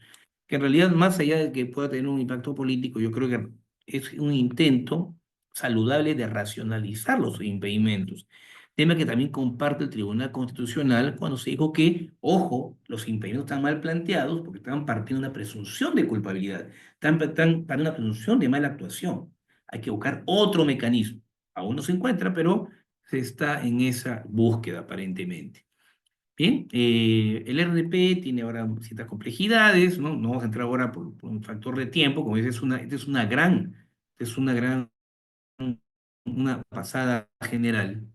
que en realidad más allá de que pueda tener un impacto político, yo creo que es un intento saludable de racionalizar los impedimentos. Tema que también comparte el Tribunal Constitucional cuando se dijo que, ojo, los impedimentos están mal planteados porque están partiendo de una presunción de culpabilidad, están partiendo de una presunción de mala actuación. Hay que buscar otro mecanismo. Aún no se encuentra, pero se está en esa búsqueda aparentemente. Bien, el RDP tiene ahora ciertas complejidades, ¿no? No vamos a entrar ahora por un factor de tiempo, como dices, es una gran, una pasada general.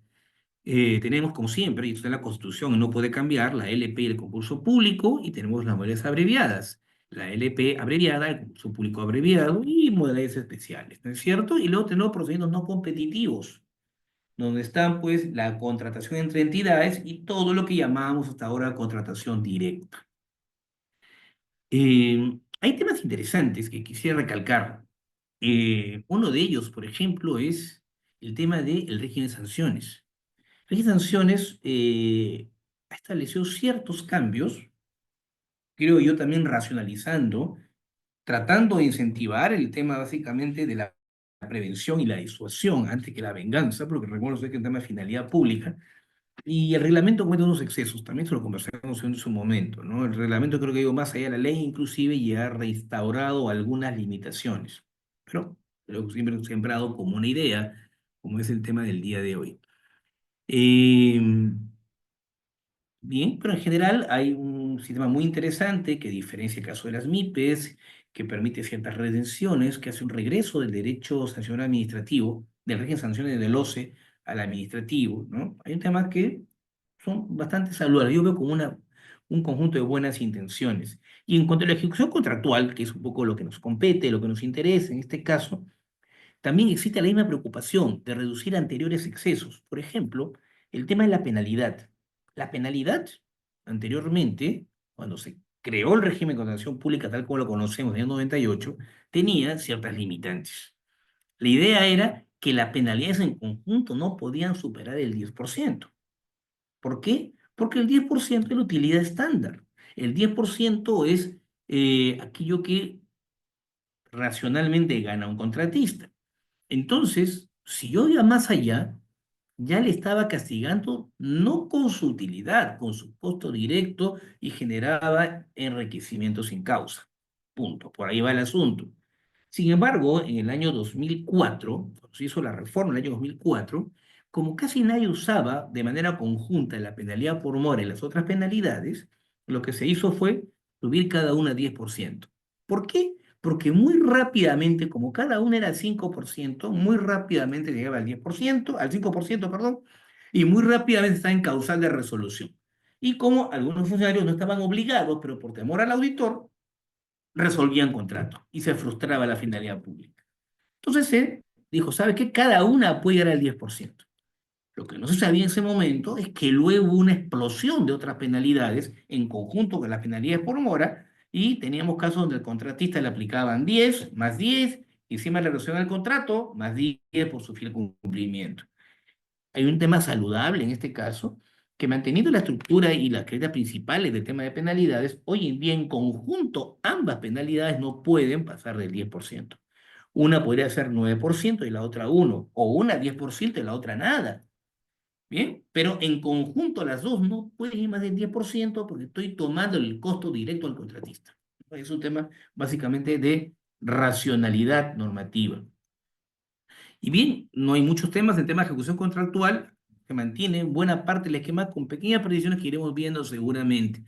Tenemos, como siempre, y esto es la Constitución, y no puede cambiar, la LP y el concurso público, y tenemos las modalidades abreviadas. La LP abreviada, el concurso público abreviado y modalidades especiales, ¿no es cierto? Y luego tenemos procedimientos no competitivos, donde están, pues, la contratación entre entidades y todo lo que llamamos hasta ahora contratación directa. Hay temas interesantes que quisiera recalcar. Uno de ellos, por ejemplo, es el tema del régimen de sanciones. Ley de sanciones ha establecido ciertos cambios, creo yo también racionalizando, tratando de incentivar el tema básicamente de la prevención y la disuasión antes que la venganza, porque recuerdo que es un tema de finalidad pública, y el reglamento comete unos excesos, también se lo conversamos en su momento, ¿no? El reglamento creo que ha ido más allá de la ley inclusive y ha reinstaurado algunas limitaciones, pero lo que siempre he sembrado como una idea, como es el tema del día de hoy. Eh, Bien, pero en general hay un sistema muy interesante que diferencia el caso de las MIPES, que permite ciertas redenciones, que hace un regreso del derecho sancional administrativo, del régimen de sanciones del OCE al administrativo, ¿no? Hay un tema que son bastante saludables. Yo veo como un conjunto de buenas intenciones. Y en cuanto a la ejecución contractual, que es un poco lo que nos compete, lo que nos interesa en este caso, también existe la misma preocupación de reducir anteriores excesos. Por ejemplo, el tema de la penalidad. La penalidad, anteriormente, cuando se creó el régimen de contratación pública tal como lo conocemos en el año 98, tenía ciertas limitantes. La idea era que las penalidades en conjunto no podían superar el 10%. ¿Por qué? Porque el 10% es la utilidad estándar. El 10% es aquello que racionalmente gana un contratista. Entonces, si yo iba más allá, ya le estaba castigando no con su utilidad, con su costo directo y generaba enriquecimiento sin causa. Punto. Por ahí va el asunto. Sin embargo, en el año 2004, cuando se hizo la reforma en el año 2004, como casi nadie usaba de manera conjunta la penalidad por mora y las otras penalidades, lo que se hizo fue subir cada una 10%. ¿Por qué? Porque muy rápidamente, como cada una era 5%, muy rápidamente llegaba al 10%, al 5%, perdón, y muy rápidamente estaba en causal de resolución. Y como algunos funcionarios no estaban obligados, pero por temor al auditor, resolvían contrato y se frustraba la finalidad pública. Entonces él dijo, ¿sabe qué? Cada una puede llegar al 10%. Lo que no se sabía en ese momento es que luego hubo una explosión de otras penalidades en conjunto con las penalidades por mora y teníamos casos donde al contratista le aplicaban 10 más 10 y encima le reducían el contrato más 10 por su fiel cumplimiento. Hay un tema saludable en este caso, que manteniendo la estructura y las creencias principales del tema de penalidades, hoy en día en conjunto ambas penalidades no pueden pasar del 10%. Una podría ser 9% y la otra 1, o una 10% y la otra nada. Bien, pero en conjunto las dos no pueden ir más del 10% porque estoy tomando el costo directo al contratista. Es un tema básicamente de racionalidad normativa. Y bien, no hay muchos temas en tema de ejecución contractual que mantienen buena parte del esquema con pequeñas precisiones que iremos viendo seguramente.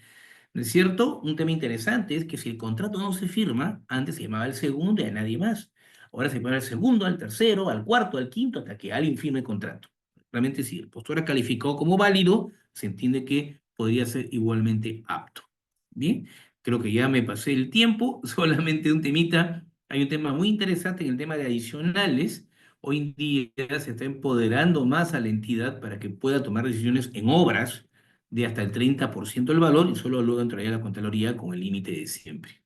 ¿No es cierto? Un tema interesante es que si el contrato no se firma, antes se llamaba el segundo y a nadie más. Ahora se llama al segundo, al tercero, al cuarto, al quinto, hasta que alguien firme el contrato. Realmente, si el postor es calificado como válido, se entiende que podría ser igualmente apto. Bien, creo que ya me pasé el tiempo, solamente un temita. Hay un tema muy interesante en el tema de adicionales. Hoy en día se está empoderando más a la entidad para que pueda tomar decisiones en obras de hasta el 30% del valor y solo luego entraría a la Contraloría con el límite de siempre.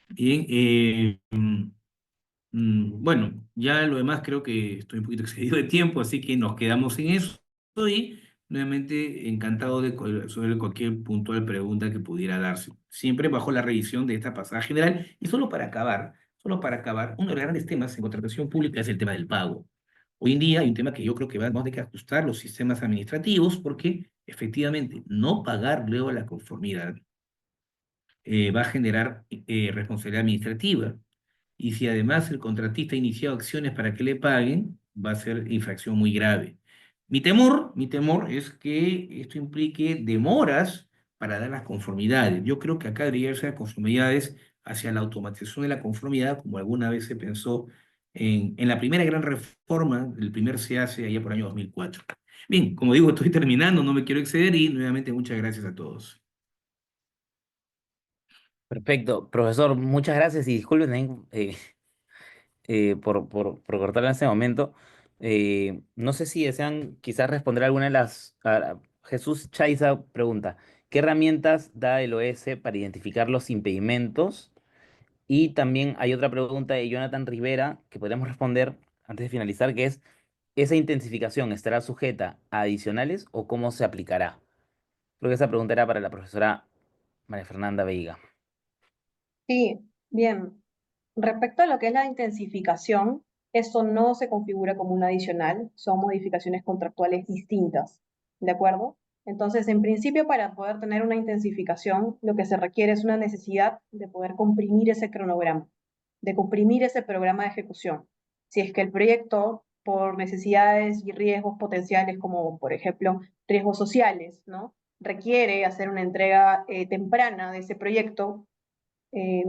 Bien, bueno, ya lo demás creo que estoy un poquito excedido de tiempo, así que nos quedamos en eso y nuevamente encantado de sobre cualquier puntual pregunta que pudiera darse, siempre bajo la revisión de esta pasada general. Y solo para acabar, uno de los grandes temas en contratación pública es el tema del pago. Hoy en día hay un tema que yo creo que vamos a tener que ajustar los sistemas administrativos porque efectivamente no pagar luego la conformidad va a generar responsabilidad administrativa. Y si además el contratista ha iniciado acciones para que le paguen, va a ser infracción muy grave. Mi temor es que esto implique demoras para dar las conformidades. Yo creo que acá debería ser conformidades hacia la automatización de la conformidad, como alguna vez se pensó en la primera gran reforma, el primer se hace allá por el año 2004. Bien, como digo, estoy terminando, no me quiero exceder y nuevamente muchas gracias a todos. Perfecto. Profesor, muchas gracias y disculpen también, por cortarlo en ese momento. No sé si desean quizás responder alguna de Jesús Chaiza pregunta, ¿qué herramientas da el OS para identificar los impedimentos? Y también hay otra pregunta de Jonathan Rivera que podríamos responder antes de finalizar, que es, ¿esa intensificación estará sujeta a adicionales o cómo se aplicará? Creo que esa pregunta era para la profesora María Fernanda Veiga. Sí, bien. Respecto a lo que es la intensificación, esto no se configura como un adicional, son modificaciones contractuales distintas, ¿de acuerdo? Entonces, en principio, para poder tener una intensificación, lo que se requiere es una necesidad de poder comprimir ese cronograma, de comprimir ese programa de ejecución. Si es que el proyecto, por necesidades y riesgos potenciales, como por ejemplo riesgos sociales, ¿no? Requiere hacer una entrega temprana de ese proyecto. eh,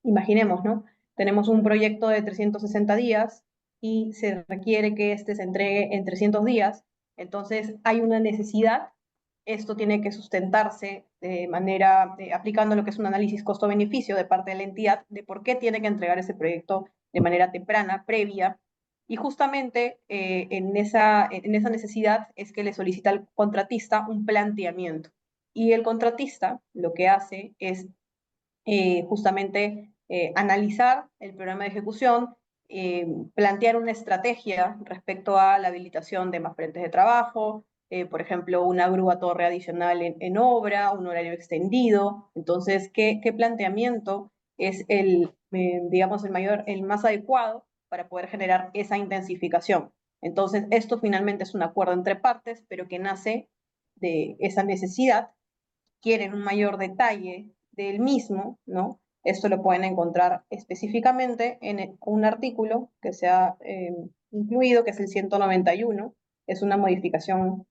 Imaginemos, ¿no? Tenemos un proyecto de 360 días y se requiere que este se entregue en 300 días, entonces hay una necesidad. Esto tiene que sustentarse de manera, aplicando lo que es un análisis costo-beneficio de parte de la entidad, de por qué tiene que entregar ese proyecto de manera temprana, previa, y justamente en esa necesidad es que le solicita al contratista un planteamiento. Y el contratista lo que hace es justamente analizar el programa de ejecución, plantear una estrategia respecto a la habilitación de más frentes de trabajo, por ejemplo, una grúa torre adicional en obra, un horario extendido. Entonces, ¿qué planteamiento es digamos, el más adecuado para poder generar esa intensificación? Entonces, esto finalmente es un acuerdo entre partes, pero que nace de esa necesidad, quieren un mayor detalle del mismo, ¿no? Esto lo pueden encontrar específicamente en un artículo que se ha incluido, que es el 191. Es una modificación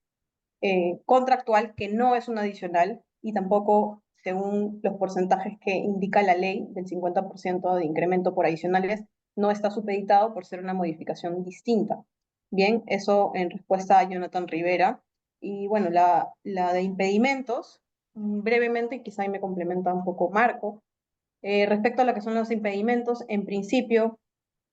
contractual que no es un adicional y tampoco, según los porcentajes que indica la ley del 50% de incremento por adicionales, no está supeditado por ser una modificación distinta. Bien, eso en respuesta a Jonathan Rivera. Y bueno, la de impedimentos, brevemente, quizá ahí me complementa un poco Marco. Respecto a lo que son los impedimentos, en principio,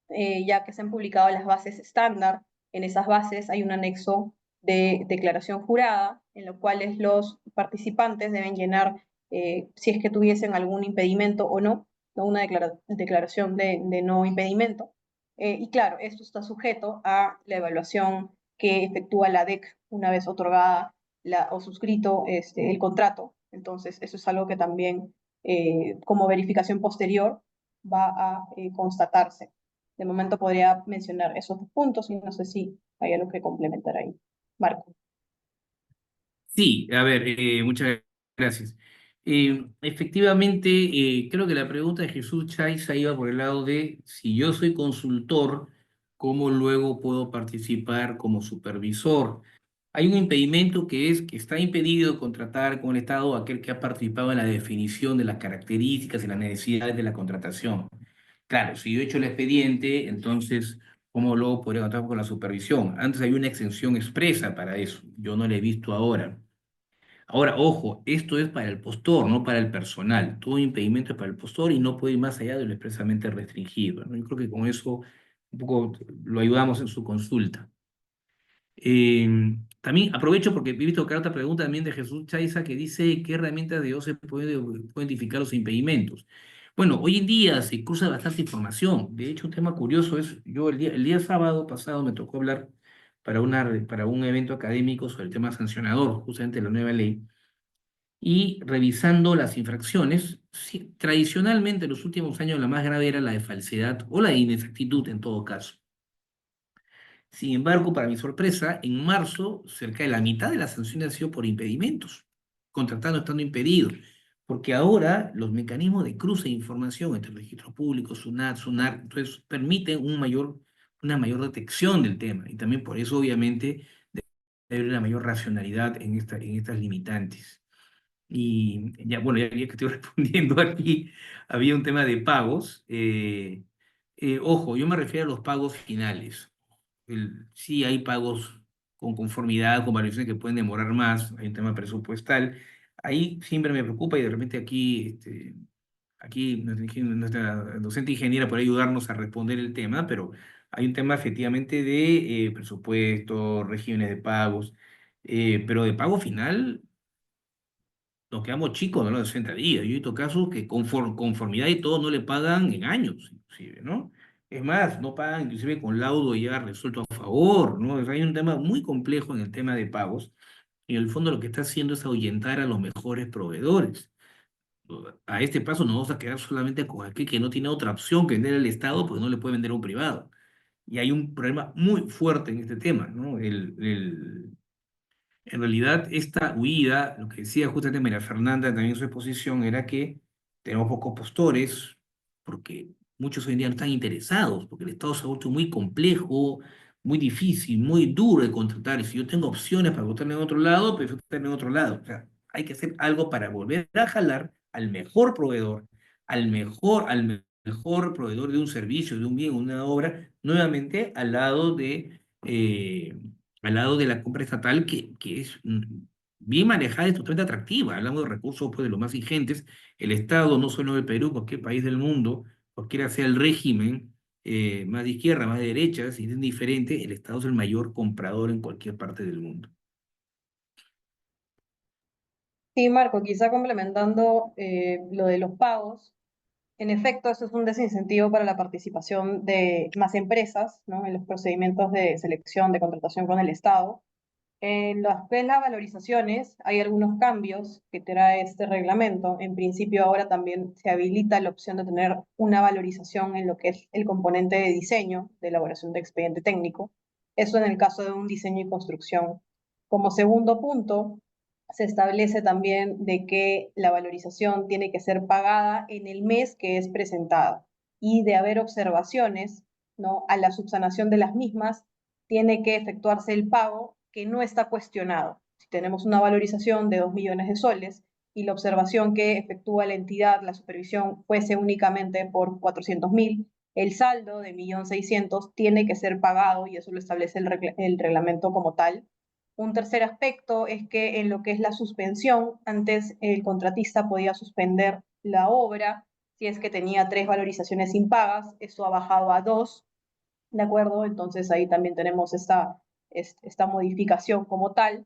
ya que se han publicado las bases estándar, en esas bases hay un anexo de declaración jurada, en lo cual los participantes deben llenar si es que tuviesen algún impedimento o no, ¿no? Una declaración de no impedimento. Y claro, esto está sujeto a la evaluación que efectúa la DEC una vez otorgada o suscrito el contrato. Entonces, eso es algo que también, como verificación posterior, va a constatarse. De momento podría mencionar esos dos puntos y no sé si hay algo que complementar ahí. Marco. Sí, a ver, muchas gracias. Efectivamente, creo que la pregunta de Jesús Chaiza iba por el lado de si yo soy consultor, ¿cómo luego puedo participar como supervisor? Hay un impedimento que es que está impedido contratar con el Estado a aquel que ha participado en la definición de las características y las necesidades de la contratación. Claro, si yo he hecho el expediente, entonces, ¿cómo luego podría contratar con la supervisión? Antes había una exención expresa para eso, yo no la he visto ahora. Ahora, ojo, esto es para el postor, no para el personal. Todo impedimento es para el postor y no puede ir más allá de lo expresamente restringido, ¿no? Yo creo que con eso un poco lo ayudamos en su consulta. Eh, También aprovecho porque he visto que hay otra pregunta también de Jesús Chaiza que dice qué herramientas de Dios se puede identificar los impedimentos. Bueno, hoy en día se cruza bastante información. De hecho, un tema curioso es, yo el día sábado pasado me tocó hablar para un evento académico sobre el tema sancionador, justamente la nueva ley, y revisando las infracciones, sí, tradicionalmente en los últimos años la más grave era la de falsedad o la de inexactitud en todo caso. Sin embargo, para mi sorpresa, en marzo, cerca de la mitad de las sanciones han sido por impedimentos, contratando estando impedidos, porque ahora los mecanismos de cruce de información entre registros públicos, SUNAT, SUNAR, entonces permiten una mayor detección del tema, y también por eso, obviamente, debe haber una mayor racionalidad en estas limitantes. Y ya, bueno, ya que estoy respondiendo aquí, había un tema de pagos. Ojo, yo me refiero a los pagos finales. Sí hay pagos con conformidad, con variaciones que pueden demorar más, hay un tema presupuestal. Ahí siempre me preocupa y de repente aquí nuestra docente ingeniera puede ayudarnos a responder el tema, pero hay un tema efectivamente de presupuesto, regímenes de pagos, pero de pago final nos quedamos chicos, ¿no? Los 60 días. Yo he visto casos que conformidad y todo no le pagan en años, inclusive, ¿no? Es más, no pagan inclusive con laudo ya resuelto a favor, ¿no? O sea, hay un tema muy complejo en el tema de pagos y en el fondo lo que está haciendo es ahuyentar a los mejores proveedores. A este paso nos vamos a quedar solamente con aquel que no tiene otra opción que vender al Estado, porque no le puede vender a un privado. Y hay un problema muy fuerte en este tema, ¿no? En realidad, esta huida, lo que decía justamente María Fernanda también en su exposición, era que tenemos pocos postores, porque muchos hoy en día no están interesados, porque el Estado se ha vuelto muy complejo, muy difícil, muy duro de contratar. Y si yo tengo opciones para contratar en otro lado, prefiero contratar en otro lado. O sea, hay que hacer algo para volver a jalar al mejor proveedor, al mejor proveedor de un servicio, de un bien, una obra, nuevamente al lado de la compra estatal, que es bien manejada y totalmente atractiva. Hablamos de recursos pues, de los más ingentes. El Estado, no solo del Perú, cualquier país del mundo, cualquiera sea el régimen, más de izquierda, más de derecha, si es diferente, el Estado es el mayor comprador en cualquier parte del mundo. Sí, Marco, quizá complementando lo de los pagos. En efecto, eso es un desincentivo para la participación de más empresas, ¿no? En los procedimientos de selección, de contratación con el Estado. En las que es las valorizaciones, hay algunos cambios que trae este reglamento. En principio, ahora también se habilita la opción de tener una valorización en lo que es el componente de diseño, de elaboración de expediente técnico. Eso en el caso de un diseño y construcción. Como segundo punto, se establece también de que la valorización tiene que ser pagada en el mes que es presentada y de haber observaciones, ¿no? A la subsanación de las mismas tiene que efectuarse el pago que no está cuestionado. Si tenemos una valorización de 2 millones de soles y la observación que efectúa la entidad, la supervisión, fuese únicamente por 400.000, el saldo de 1.600.000 tiene que ser pagado y eso lo establece el reglamento como tal. Un tercer aspecto es que en lo que es la suspensión, antes el contratista podía suspender la obra si es que tenía 3 valorizaciones impagas, eso ha bajado a 2, ¿de acuerdo? Entonces ahí también tenemos esta modificación como tal.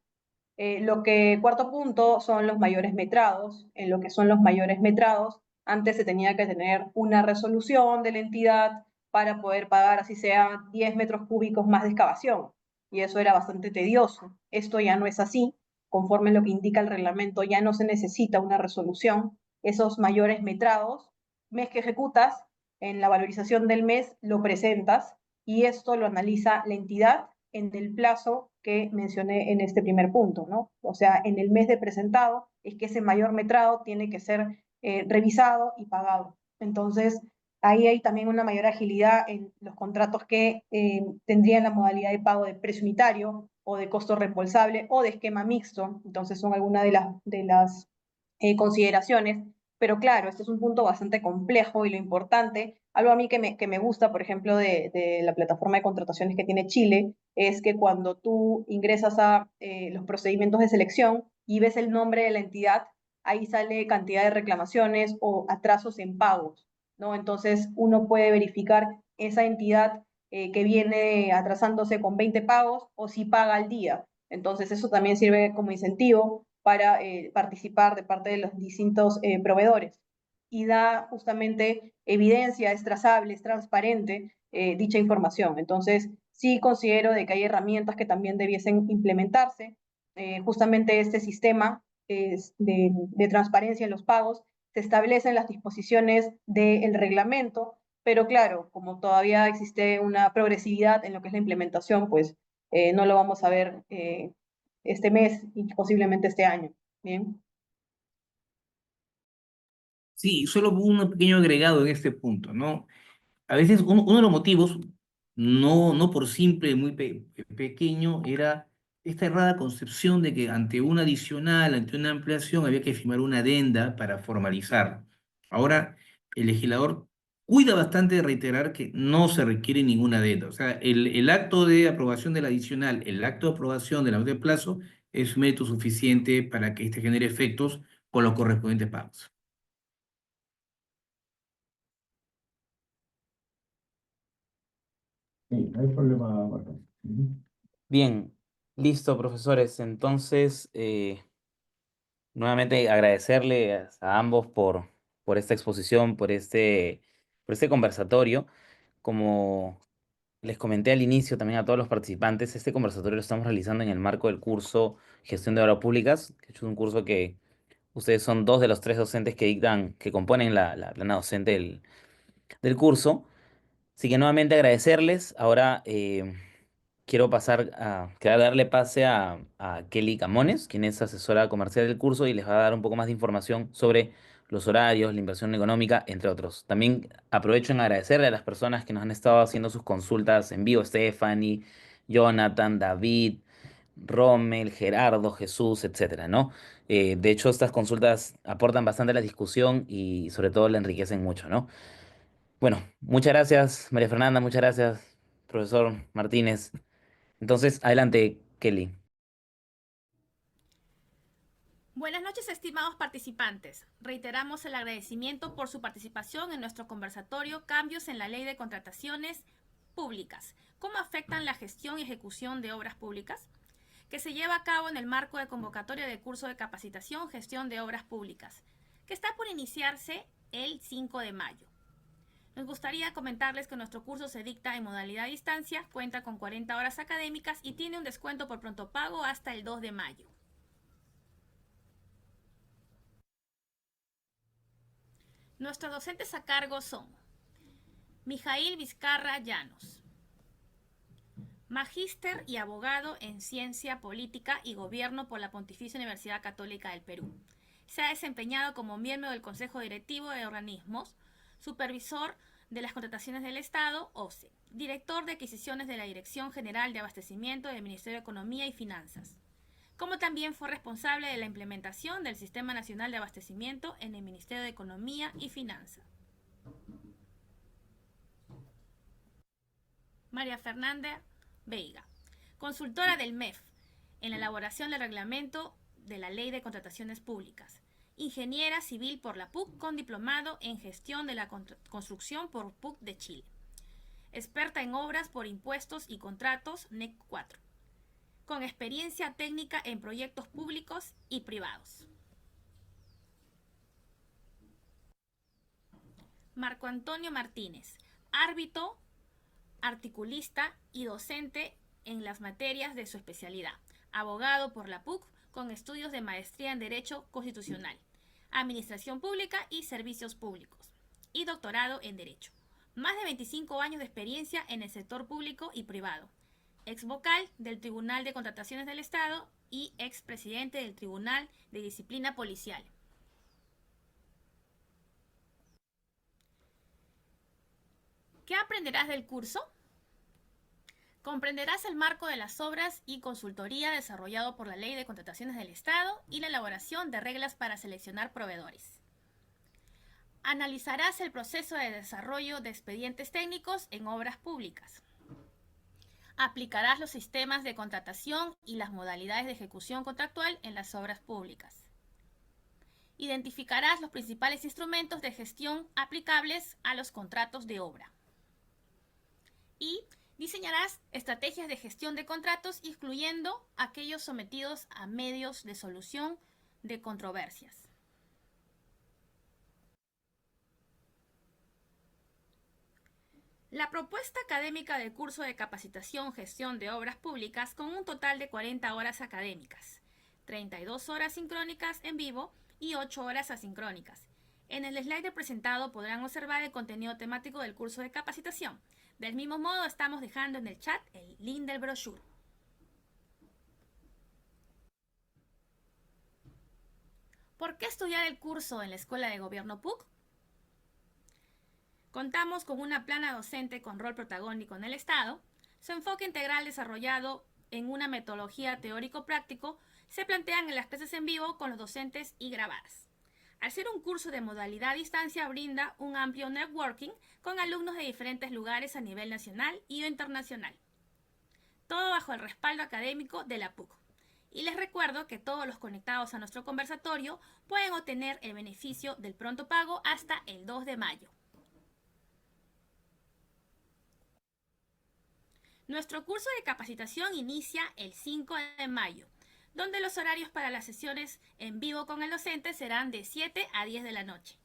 Cuarto punto son los mayores metrados. En lo que son los mayores metrados, antes se tenía que tener una resolución de la entidad para poder pagar, así sea, 10 metros cúbicos más de excavación. Y eso era bastante tedioso. Esto ya no es así. conforme lo que indica el reglamento, ya no se necesita una resolución. Esos mayores metrados, mes que ejecutas, en la valorización del mes lo presentas y esto lo analiza la entidad en el plazo que mencioné en este primer punto, ¿no? O sea, en el mes de presentado es que ese mayor metrado tiene que ser revisado y pagado. Entonces, ahí hay también una mayor agilidad en los contratos que tendrían la modalidad de pago de precio unitario o de costo reembolsable o de esquema mixto. Entonces, son algunas de las consideraciones. Pero claro, este es un punto bastante complejo y lo importante, algo a mí que me gusta, por ejemplo, de la plataforma de contrataciones que tiene Chile, es que cuando tú ingresas a los procedimientos de selección y ves el nombre de la entidad, ahí sale cantidad de reclamaciones o atrasos en pagos, ¿no? Entonces uno puede verificar esa entidad que viene atrasándose con 20 pagos o si paga al día. Entonces eso también sirve como incentivo para participar de parte de los distintos proveedores y da justamente evidencia, es trazable, es transparente dicha información. Entonces, sí considero de que hay herramientas que también debiesen implementarse. Justamente este sistema de transparencia en los pagos se establecen las disposiciones del reglamento, pero claro, como todavía existe una progresividad en lo que es la implementación, pues no lo vamos a ver este mes y posiblemente este año. Bien. Sí, solo un pequeño agregado en este punto, ¿no? A veces uno de los motivos, no por simple, muy pequeño, era esta errada concepción de que ante una adicional, ante una ampliación, había que firmar una adenda para formalizar. Ahora, el legislador cuida bastante de reiterar que no se requiere ninguna adenda. O sea, el acto de aprobación del adicional, el acto de aprobación del aumento de plazo, es mérito suficiente para que este genere efectos con los correspondientes pagos. Sí, no hay problema, Marco. Ujú. Bien, listo, profesores. Entonces, nuevamente agradecerle a ambos por esta exposición, por este conversatorio. Como les comenté al inicio también a todos los participantes, este conversatorio lo estamos realizando en el marco del curso Gestión de Obras Públicas, que es un curso que ustedes son dos de los tres docentes que dictan, que componen la plana docente del curso. Así que nuevamente agradecerles. Ahora quiero darle pase a Kelly Camones, quien es asesora comercial del curso y les va a dar un poco más de información sobre los horarios, la inversión económica, entre otros. También aprovecho en agradecerle a las personas que nos han estado haciendo sus consultas en vivo, Stephanie, Jonathan, David, Rommel, Gerardo, Jesús, etcétera, ¿no? De hecho, estas consultas aportan bastante a la discusión y sobre todo la enriquecen mucho, ¿no? Bueno, muchas gracias, María Fernanda, muchas gracias, profesor Martínez. Entonces, adelante, Kelly. Buenas noches, estimados participantes. Reiteramos el agradecimiento por su participación en nuestro conversatorio Cambios en la Ley de Contrataciones Públicas. ¿Cómo afectan la gestión y ejecución de obras públicas? Que se lleva a cabo en el marco de convocatoria de curso de capacitación Gestión de Obras Públicas, que está por iniciarse el 5 de mayo. Nos gustaría comentarles que nuestro curso se dicta en modalidad a distancia, cuenta con 40 horas académicas y tiene un descuento por pronto pago hasta el 2 de mayo. Nuestros docentes a cargo son Mijail Vizcarra Llanos, magíster y abogado en Ciencia Política y Gobierno por la Pontificia Universidad Católica del Perú. Se ha desempeñado como miembro del Consejo Directivo de Organismos, supervisor de las contrataciones del Estado, OCE, director de adquisiciones de la Dirección General de Abastecimiento del Ministerio de Economía y Finanzas, como también fue responsable de la implementación del Sistema Nacional de Abastecimiento en el Ministerio de Economía y Finanzas. María Fernanda Veiga, consultora del MEF en la elaboración del reglamento de la Ley de Contrataciones Públicas, ingeniera civil por la PUC con diplomado en gestión de la construcción por PUC de Chile, experta en obras por impuestos y contratos NEC 4, con experiencia técnica en proyectos públicos y privados. Marco Antonio Martínez, árbitro, articulista y docente en las materias de su especialidad, abogado por la PUC con estudios de maestría en Derecho Constitucional, Administración Pública y Servicios Públicos, y doctorado en Derecho. Más de 25 años de experiencia en el sector público y privado. Ex vocal del Tribunal de Contrataciones del Estado y ex presidente del Tribunal de Disciplina Policial. ¿Qué aprenderás del curso? Comprenderás el marco de las obras y consultoría desarrollado por la Ley de Contrataciones del Estado y la elaboración de reglas para seleccionar proveedores. Analizarás el proceso de desarrollo de expedientes técnicos en obras públicas. Aplicarás los sistemas de contratación y las modalidades de ejecución contractual en las obras públicas. Identificarás los principales instrumentos de gestión aplicables a los contratos de obra. Y diseñarás estrategias de gestión de contratos, incluyendo aquellos sometidos a medios de solución de controversias. La propuesta académica del curso de capacitación Gestión de Obras Públicas, con un total de 40 horas académicas, 32 horas sincrónicas en vivo y 8 horas asincrónicas. En el slide presentado podrán observar el contenido temático del curso de capacitación. Del mismo modo, estamos dejando en el chat el link del brochure. ¿Por qué estudiar el curso en la Escuela de Gobierno PUC? Contamos con una plana docente con rol protagónico en el Estado. Su enfoque integral desarrollado en una metodología teórico-práctico se plantean en las clases en vivo con los docentes y grabadas. Al ser un curso de modalidad a distancia, brinda un amplio networking con alumnos de diferentes lugares a nivel nacional y internacional. Todo bajo el respaldo académico de la PUC. Y les recuerdo que todos los conectados a nuestro conversatorio pueden obtener el beneficio del pronto pago hasta el 2 de mayo. Nuestro curso de capacitación inicia el 5 de mayo, donde los horarios para las sesiones en vivo con el docente serán de 7 a 10 de la noche.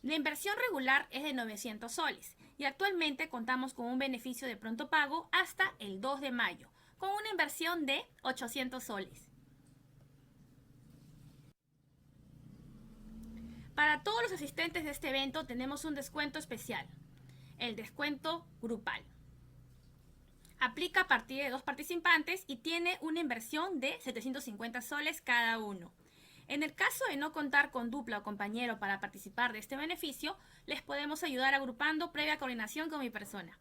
La inversión regular es de 900 soles y actualmente contamos con un beneficio de pronto pago hasta el 2 de mayo, con una inversión de 800 soles. Para todos los asistentes de este evento tenemos un descuento especial, el descuento grupal. Aplica a partir de 2 participantes y tiene una inversión de 750 soles cada uno. En el caso de no contar con dupla o compañero para participar de este beneficio, les podemos ayudar agrupando previa coordinación con mi persona.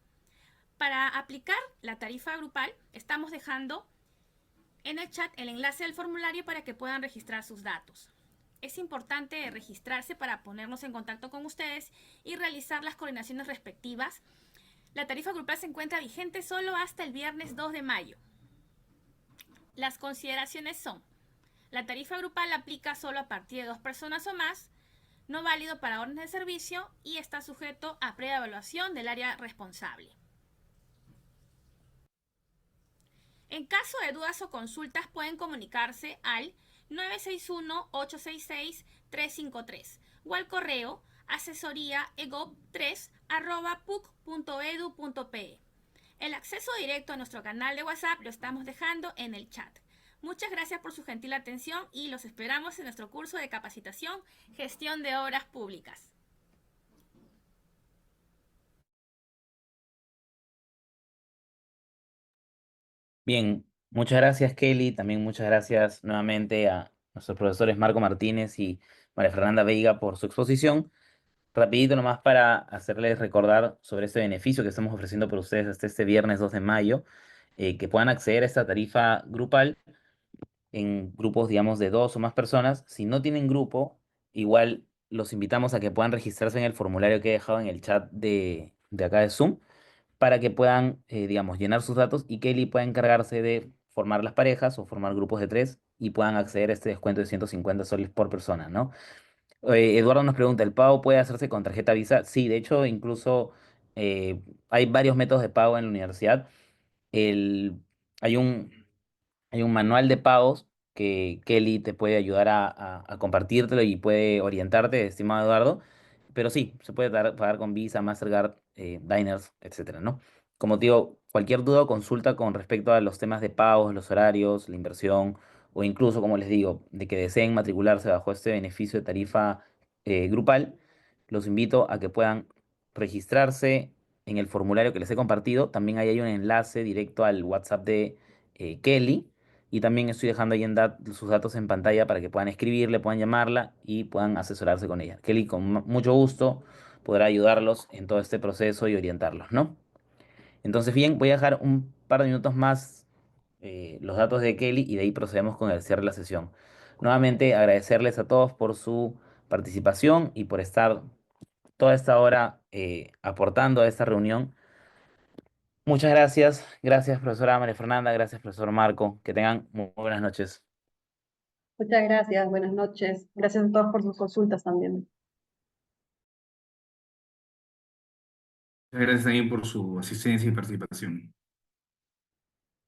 Para aplicar la tarifa grupal, estamos dejando en el chat el enlace del formulario para que puedan registrar sus datos. Es importante registrarse para ponernos en contacto con ustedes y realizar las coordinaciones respectivas. La tarifa grupal se encuentra vigente solo hasta el viernes 2 de mayo. Las consideraciones son: la tarifa grupal aplica solo a partir de 2 personas o más, no válido para órdenes de servicio y está sujeto a previa evaluación del área responsable. En caso de dudas o consultas pueden comunicarse al 961-866-353 o al correo asesoría.egov3@puc.edu.pe. El acceso directo a nuestro canal de WhatsApp lo estamos dejando en el chat. Muchas gracias por su gentil atención y los esperamos en nuestro curso de capacitación Gestión de Obras Públicas. Bien, muchas gracias Kelly, también muchas gracias nuevamente a nuestros profesores Marco Martínez y María Fernanda Veiga por su exposición. Rapidito nomás para hacerles recordar sobre este beneficio que estamos ofreciendo por ustedes hasta este viernes 2 de mayo, que puedan acceder a esta tarifa grupal en grupos, digamos, de 2 o más personas. Si no tienen grupo, igual los invitamos a que puedan registrarse en el formulario que he dejado en el chat de acá de Zoom para que puedan, digamos, llenar sus datos y Kelly pueda encargarse de formar las parejas o formar grupos de 3 y puedan acceder a este descuento de 150 soles por persona, ¿no? Eduardo nos pregunta, ¿el pago puede hacerse con tarjeta Visa? Sí, de hecho, incluso hay varios métodos de pago en la universidad. El, hay un, hay un manual de pagos que Kelly te puede ayudar a compartírtelo y puede orientarte, estimado Eduardo. Pero sí, se puede pagar con Visa, Mastercard, Diners, etcétera, ¿no? Como te digo, cualquier duda o consulta con respecto a los temas de pagos, los horarios, la inversión o incluso, como les digo, de que deseen matricularse bajo este beneficio de tarifa grupal, los invito a que puedan registrarse en el formulario que les he compartido. También ahí hay un enlace directo al WhatsApp de Kelly. Y también estoy dejando ahí sus datos en pantalla para que puedan escribirle, puedan llamarla y puedan asesorarse con ella. Kelly, con mucho gusto, podrá ayudarlos en todo este proceso y orientarlos, ¿no? Entonces, bien, voy a dejar un par de minutos más los datos de Kelly y de ahí procedemos con el cierre de la sesión. Nuevamente, agradecerles a todos por su participación y por estar toda esta hora aportando a esta reunión. Muchas gracias. Gracias, profesora María Fernanda. Gracias, profesor Marco. Que tengan muy buenas noches. Muchas gracias, buenas noches. Gracias a todos por sus consultas también. Gracias también por su asistencia y participación.